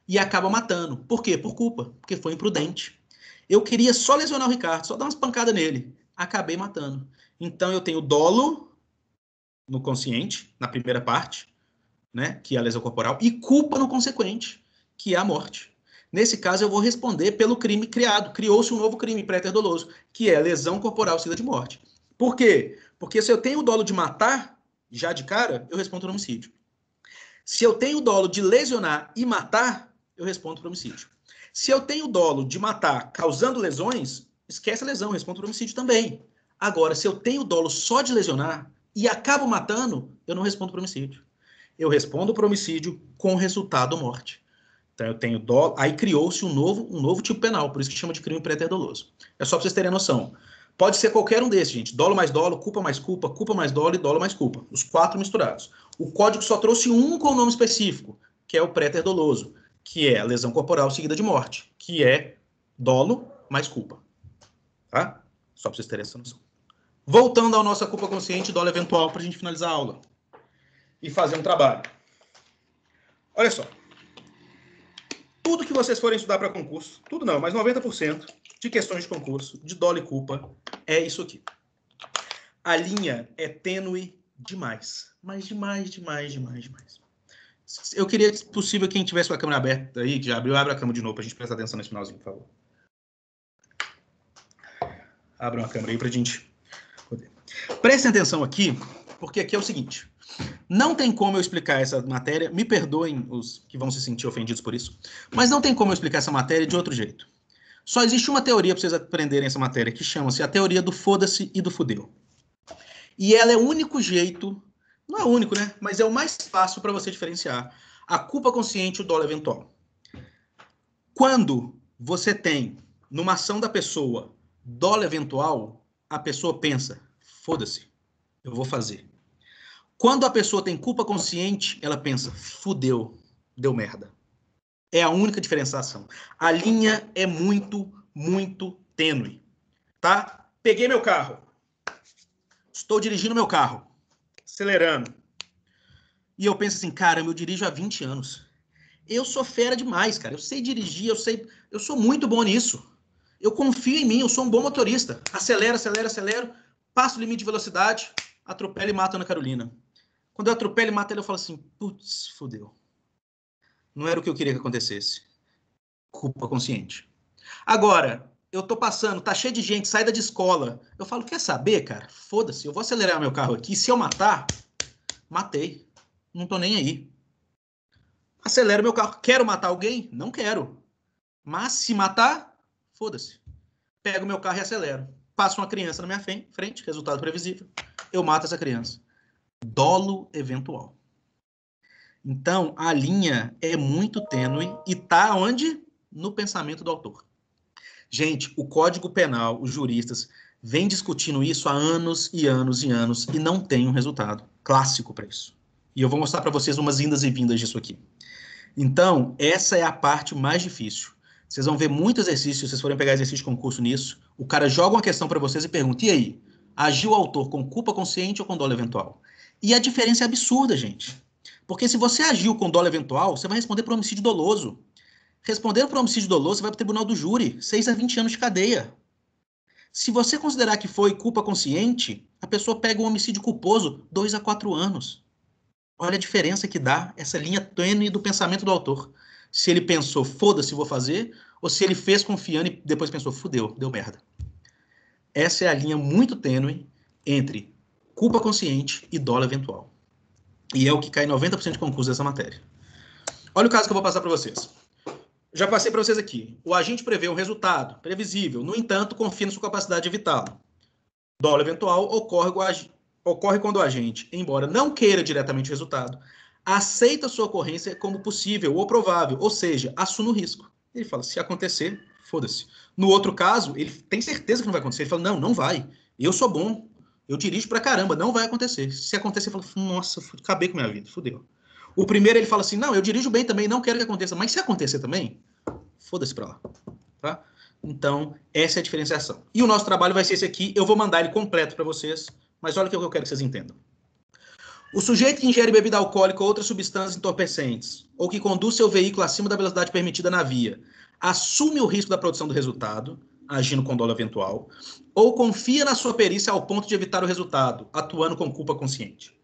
e acaba matando. Por quê? Por culpa, porque foi imprudente. Eu queria só lesionar o Ricardo, só dar umas pancadas nele. Acabei matando. Então eu tenho dolo no consciente, na primeira parte, né, que é a lesão corporal, e culpa no consequente, que é a morte. Nesse caso, eu vou responder pelo crime criado. Criou-se um novo crime pré-doloso, que é a lesão corporal seguida de morte. Por quê? Porque se eu tenho o dolo de matar, já de cara, eu respondo por homicídio. Se eu tenho o dolo de lesionar e matar, eu respondo por homicídio. Se eu tenho o dolo de matar causando lesões, esquece a lesão, eu respondo por homicídio também. Agora, se eu tenho o dolo só de lesionar e acabo matando, eu não respondo por homicídio. Eu respondo por homicídio com resultado morte. Então eu tenho dolo, aí criou-se um novo tipo penal, por isso que chama de crime pré-doloso. É só para vocês terem a noção. Pode ser qualquer um desses, gente. Dolo mais dolo, culpa mais culpa, culpa mais dolo e dolo mais culpa. Os 4 misturados. O código só trouxe um com o nome específico, que é o pré-doloso, que é a lesão corporal seguida de morte, que é dolo mais culpa. Tá? Só para vocês terem essa noção. Voltando à nossa culpa consciente e dolo eventual para a gente finalizar a aula. E fazer um trabalho. Olha só. Tudo que vocês forem estudar para concurso, tudo não, mas 90% de questões de concurso, de dolo e culpa, é isso aqui. A linha é tênue demais. Mas demais. Eu queria, se possível, quem tivesse com a câmera aberta aí, que já abriu, abra a câmera de novo para a gente prestar atenção nesse finalzinho, por favor. Abra uma câmera aí para a gente poder. Prestem atenção aqui, porque aqui é o seguinte. Não tem como eu explicar essa matéria, me perdoem os que vão se sentir ofendidos por isso, mas não tem como eu explicar essa matéria de outro jeito. Só existe uma teoria para vocês aprenderem essa matéria, que chama-se a teoria do foda-se e do fudeu. E ela é o único jeito, não é o único, né? Mas é o mais fácil para você diferenciar a culpa consciente e o dolo eventual. Quando você tem, numa ação da pessoa, dolo eventual, a pessoa pensa, foda-se, eu vou fazer. Quando a pessoa tem culpa consciente, ela pensa, fudeu, deu merda. É a única diferenciação. A linha é muito tênue, tá? Peguei meu carro. Estou dirigindo meu carro. Acelerando. E eu penso assim, caramba, eu dirijo há 20 anos. Eu sou fera demais, cara. Eu sei dirigir, eu sou muito bom nisso. Eu confio em mim, eu sou um bom motorista. Acelero. Passo o limite de velocidade, atropelo e mato a Ana Carolina. Quando eu atropelo e mato ele, eu falo assim, putz, fudeu. Não era o que eu queria que acontecesse. Culpa consciente. Agora, eu tô passando, tá cheio de gente, saída de escola. Eu falo, quer saber, cara? Foda-se, eu vou acelerar meu carro aqui. Se eu matar, matei. Não tô nem aí. Acelero meu carro. Quero matar alguém? Não quero. Mas se matar, foda-se. Pego meu carro e acelero. Passo uma criança na minha frente, resultado previsível. Eu mato essa criança. Dolo eventual. Então, a linha é muito tênue e tá onde? No pensamento do autor. Gente, o Código Penal, os juristas, vêm discutindo isso há anos e não tem um resultado clássico para isso. E eu vou mostrar para vocês umas indas e vindas disso aqui. Então, essa é a parte mais difícil. Vocês vão ver muito exercício, se vocês forem pegar exercício de concurso nisso, o cara joga uma questão para vocês e pergunta, e aí, agiu o autor com culpa consciente ou com dolo eventual? E a diferença é absurda, gente. Porque se você agiu com dolo eventual, você vai responder por homicídio doloso. Respondendo por homicídio doloso, você vai para o tribunal do júri, 6 a 20 anos de cadeia. Se você considerar que foi culpa consciente, a pessoa pega um homicídio culposo, 2 a 4 anos. Olha a diferença que dá essa linha tênue do pensamento do autor. Se ele pensou, foda-se, vou fazer, ou se ele fez confiando e depois pensou, fudeu, deu merda. Essa é a linha muito tênue entre culpa consciente e dolo eventual. E é o que cai em 90% de concurso dessa matéria. Olha o caso que eu vou passar para vocês. Já passei para vocês aqui. O agente prevê um resultado previsível, no entanto, confia na sua capacidade de evitá-lo. Dolo eventual ocorre quando o agente, embora não queira diretamente o resultado, aceita sua ocorrência como possível ou provável, ou seja, assume o risco. Ele fala, se acontecer, foda-se. No outro caso, ele tem certeza que não vai acontecer. Ele fala, não vai. Eu sou bom. Eu dirijo pra caramba, não vai acontecer. Se acontecer, ele fala, nossa, acabei com minha vida, fudeu. O primeiro, ele fala assim, não, eu dirijo bem também, não quero que aconteça. Mas se acontecer também, foda-se pra lá. Tá? Então, essa é a diferenciação. E o nosso trabalho vai ser esse aqui. Eu vou mandar ele completo para vocês, mas olha o que eu quero que vocês entendam. O sujeito que ingere bebida alcoólica ou outras substâncias entorpecentes, ou que conduz seu veículo acima da velocidade permitida na via, assume o risco da produção do resultado, agindo com dolo eventual, ou confia na sua perícia ao ponto de evitar o resultado, atuando com culpa consciente.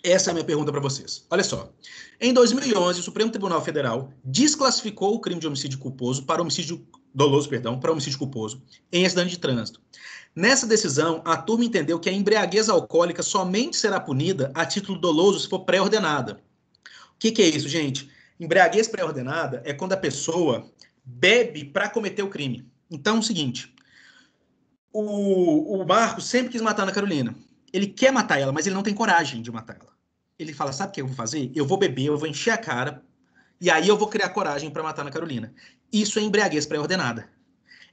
Essa é a minha pergunta para vocês. Olha só. Em 2011, o Supremo Tribunal Federal desclassificou o crime de homicídio culposo para homicídio doloso, perdão, para homicídio culposo em acidente de trânsito. Nessa decisão, a turma entendeu que a embriaguez alcoólica somente será punida a título doloso se for pré-ordenada. O que é isso, gente? Embriaguez pré-ordenada é quando a pessoa bebe para cometer o crime. Então, é o seguinte, o Marcos sempre quis matar a Ana Carolina. Ele quer matar ela, mas ele não tem coragem de matar ela. Ele fala, sabe o que eu vou fazer? Eu vou beber, eu vou encher a cara, e aí eu vou criar coragem para matar a Ana Carolina. Isso é embriaguez pré-ordenada.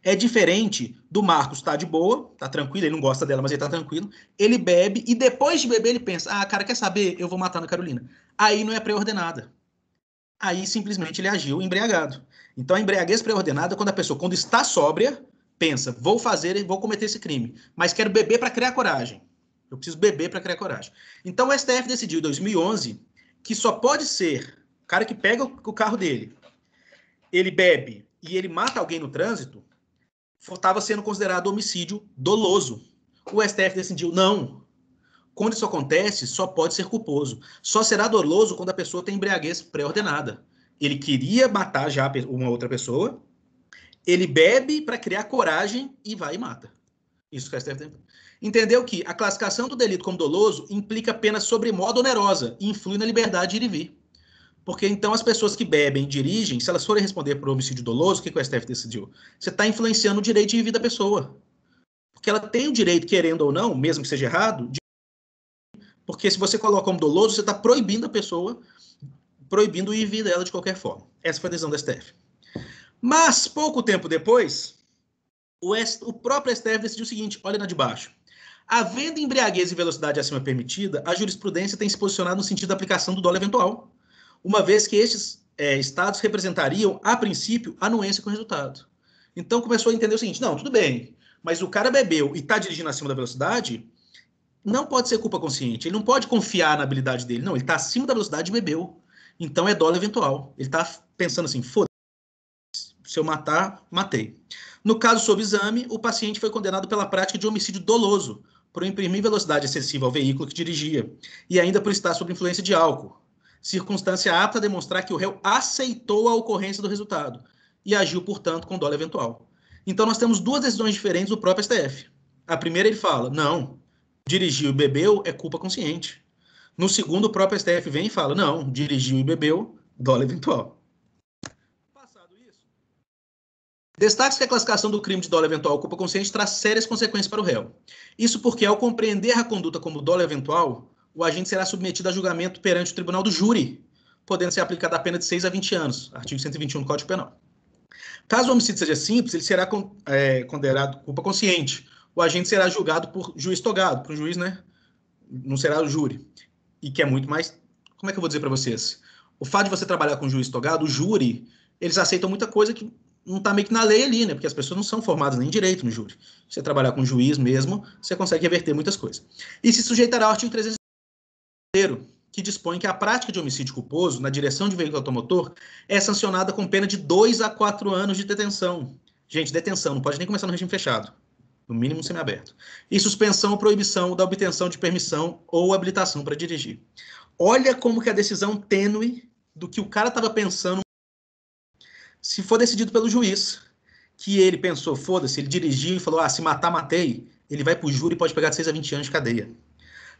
É diferente do Marcos tá de boa, tá tranquilo, ele não gosta dela, mas ele tá tranquilo. Ele bebe e depois de beber ele pensa, cara, quer saber? Eu vou matar a Ana Carolina. Aí não é pré-ordenada. Aí simplesmente ele agiu embriagado. Então a embriaguez pré-ordenada é quando a pessoa, quando está sóbria, pensa, vou fazer, vou cometer esse crime, mas quero beber para criar coragem. Eu preciso beber para criar coragem. Então o STF decidiu em 2011 que só pode ser o cara que pega o carro dele, ele bebe e ele mata alguém no trânsito, estava sendo considerado homicídio doloso. O STF decidiu, não. Quando isso acontece, só pode ser culposo. Só será doloso quando a pessoa tem embriaguez pré-ordenada. Ele queria matar já uma outra pessoa, ele bebe para criar coragem e vai e mata. Isso que o STF entendeu que a classificação do delito como doloso implica pena sobremodo onerosa e influi na liberdade de ir e vir. Porque então as pessoas que bebem e dirigem, se elas forem responder por homicídio doloso, o que o STF decidiu? Você está influenciando o direito de ir e vir da pessoa. Porque ela tem o direito, querendo ou não, mesmo que seja errado, porque se você coloca como doloso, você está proibindo a pessoa, proibindo o ir e vir dela de qualquer forma. Essa foi a decisão do STF. Mas, pouco tempo depois, o próprio STF decidiu o seguinte, olha na de baixo. Havendo embriaguez e velocidade acima permitida, a jurisprudência tem se posicionado no sentido da aplicação do dolo eventual, uma vez que estes estados representariam, a princípio, anuência com o resultado. Então começou a entender o seguinte, não, tudo bem, mas o cara bebeu e está dirigindo acima da velocidade, não pode ser culpa consciente, ele não pode confiar na habilidade dele, não, ele está acima da velocidade e bebeu. Então é dolo eventual. Ele está pensando assim, foda-se, se eu matar, matei. No caso sob exame, o paciente foi condenado pela prática de homicídio doloso, por imprimir velocidade excessiva ao veículo que dirigia, e ainda por estar sob influência de álcool, circunstância apta a demonstrar que o réu aceitou a ocorrência do resultado e agiu, portanto, com dolo eventual. Então nós temos duas decisões diferentes do próprio STF. A primeira ele fala, não, dirigiu e bebeu é culpa consciente. No segundo, o próprio STF vem e fala, não, dirigiu e bebeu, dolo eventual. Passado isso, destaque-se que a classificação do crime de dolo eventual culpa consciente traz sérias consequências para o réu. Isso porque, ao compreender a conduta como dolo eventual, o agente será submetido a julgamento perante o tribunal do júri, podendo ser aplicada a pena de 6 a 20 anos, artigo 121 do Código Penal. Caso o homicídio seja simples, ele será considerado culpa consciente. O agente será julgado por juiz togado, por um juiz, né? Não será o júri. E que é muito mais... Como é que eu vou dizer para vocês? O fato de você trabalhar com juiz togado, o júri, eles aceitam muita coisa que não está meio que na lei ali, né? Porque as pessoas não são formadas nem em direito no júri. Se você trabalhar com juiz mesmo, você consegue reverter muitas coisas. E se sujeitará ao artigo 300, que dispõe que a prática de homicídio culposo na direção de veículo automotor é sancionada com pena de 2 a 4 anos de detenção. Gente, detenção, não pode nem começar no regime fechado. No mínimo semiaberto. E suspensão ou proibição da obtenção de permissão ou habilitação para dirigir. Olha como que a decisão tênue do que o cara estava pensando, se for decidido pelo juiz, que ele pensou, foda-se, ele dirigiu e falou, se matar, matei, ele vai pro júri e pode pegar de 6 a 20 anos de cadeia.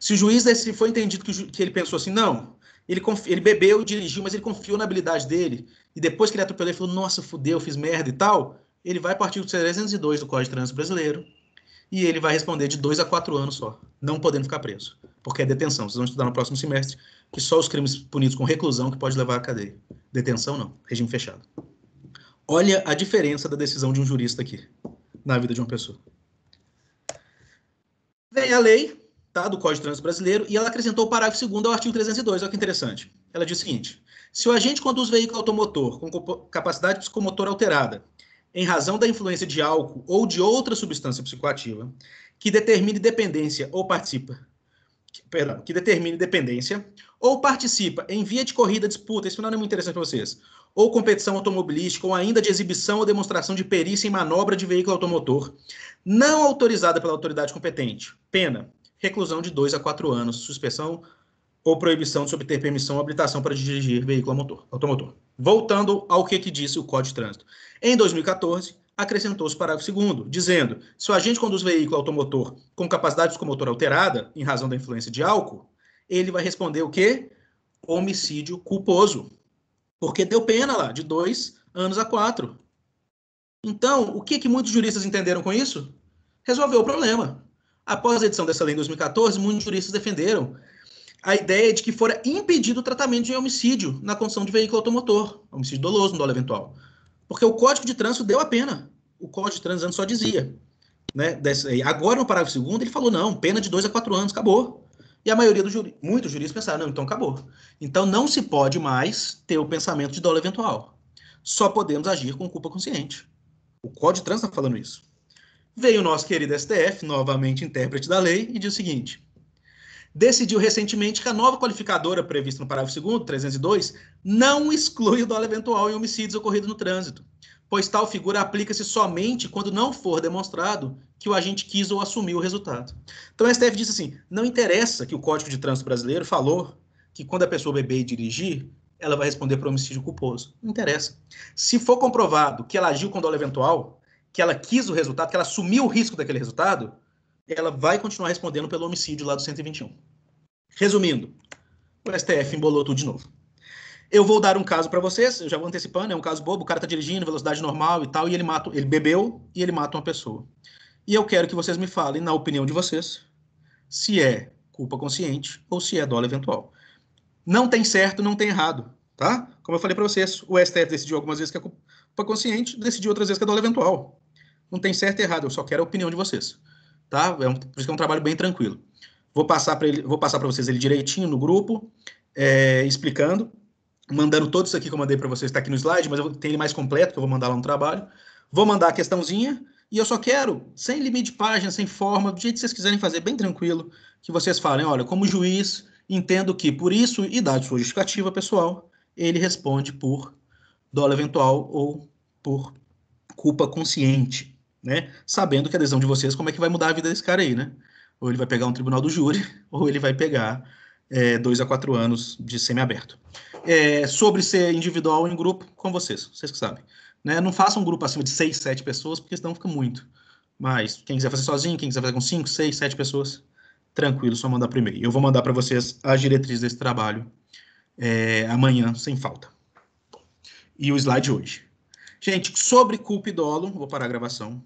Se o juiz foi entendido que ele pensou assim, não, ele bebeu e dirigiu, mas ele confiou na habilidade dele, e depois que ele atropelou, ele falou, nossa, fudeu, fiz merda e tal, ele vai para o artigo 302 do Código de Trânsito Brasileiro, e ele vai responder de 2 a 4 anos só, não podendo ficar preso, porque é detenção. Vocês vão estudar no próximo semestre que só os crimes punidos com reclusão que pode levar à cadeia. Detenção não, regime fechado. Olha a diferença da decisão de um jurista aqui, na vida de uma pessoa. Vem a lei, tá, do Código de Trânsito Brasileiro, e ela acrescentou o parágrafo 2º ao artigo 302, olha que interessante. Ela diz o seguinte, se o agente conduz veículo automotor com capacidade psicomotora alterada, em razão da influência de álcool ou de outra substância psicoativa, que determine dependência ou participa, que determine dependência, ou participa em via de corrida, disputa, esse final é muito interessante para vocês, ou competição automobilística, ou ainda de exibição ou demonstração de perícia em manobra de veículo automotor, não autorizada pela autoridade competente. Pena, reclusão de 2 a 4 anos, suspensão ou proibição de se obter permissão ou habilitação para dirigir veículo automotor. Voltando ao que disse o Código de Trânsito. Em 2014, acrescentou-se o parágrafo 2º, dizendo: se o agente conduz veículo automotor com capacidade psicomotora alterada, em razão da influência de álcool, ele vai responder o quê? Homicídio culposo. Porque deu pena lá, de 2 anos a 4. Então, o que muitos juristas entenderam com isso? Resolveu o problema. Após a edição dessa lei em 2014, muitos juristas defenderam a ideia de que fora impedido o tratamento de homicídio na condição de veículo automotor, homicídio doloso no dolo eventual. Porque o Código de Trânsito deu a pena. O Código de Trânsito só dizia. Né, agora, no parágrafo 2º, ele falou, não, pena de 2 a 4 anos, acabou. E a maioria muitos juristas pensaram, não, então acabou. Então não se pode mais ter o pensamento de dolo eventual. Só podemos agir com culpa consciente. O Código de Trânsito está falando isso. Veio o nosso querido STF, novamente intérprete da lei, e diz o seguinte: decidiu recentemente que a nova qualificadora prevista no parágrafo 2º, 302, não exclui o dolo eventual em homicídios ocorridos no trânsito, pois tal figura aplica-se somente quando não for demonstrado que o agente quis ou assumiu o resultado. Então, o STF disse assim, não interessa que o Código de Trânsito brasileiro falou que quando a pessoa beber e dirigir, ela vai responder por homicídio culposo. Não interessa. Se for comprovado que ela agiu com dolo eventual, que ela quis o resultado, que ela assumiu o risco daquele resultado, ela vai continuar respondendo pelo homicídio lá do 121. Resumindo, o STF embolou tudo de novo. Eu vou dar um caso para vocês, eu já vou antecipando, é um caso bobo, o cara tá dirigindo, velocidade normal e tal, e ele bebeu e ele mata uma pessoa. E eu quero que vocês me falem, na opinião de vocês, se é culpa consciente ou se é dolo eventual. Não tem certo, não tem errado, tá? Como eu falei para vocês, o STF decidiu algumas vezes que é culpa consciente, decidiu outras vezes que é dolo eventual. Não tem certo e errado, eu só quero a opinião de vocês, tá? Por isso que é um trabalho bem tranquilo. Vou passar para vocês ele direitinho no grupo, explicando, mandando todo isso aqui que eu mandei para vocês, está aqui no slide, mas eu tenho ele mais completo, que eu vou mandar lá no trabalho. Vou mandar a questãozinha, e eu só quero, sem limite de página, sem forma, do jeito que vocês quiserem fazer, bem tranquilo, que vocês falem, olha, como juiz, entendo que por isso, e dado sua justificativa pessoal, ele responde por dolo eventual ou por culpa consciente, né? Sabendo que a decisão de vocês, como é que vai mudar a vida desse cara aí, né? Ou ele vai pegar um tribunal do júri, ou ele vai pegar 2 a 4 anos de semiaberto. Sobre ser individual ou em grupo, com vocês que sabem. Né? Não façam um grupo acima de 6, 7 pessoas, porque senão fica muito. Mas quem quiser fazer sozinho, quem quiser fazer com 5, 6, 7 pessoas, tranquilo, só mandar por e-mail. Eu vou mandar para vocês as diretrizes desse trabalho amanhã, sem falta. E o slide hoje. Gente, sobre culpa e dolo, vou parar a gravação.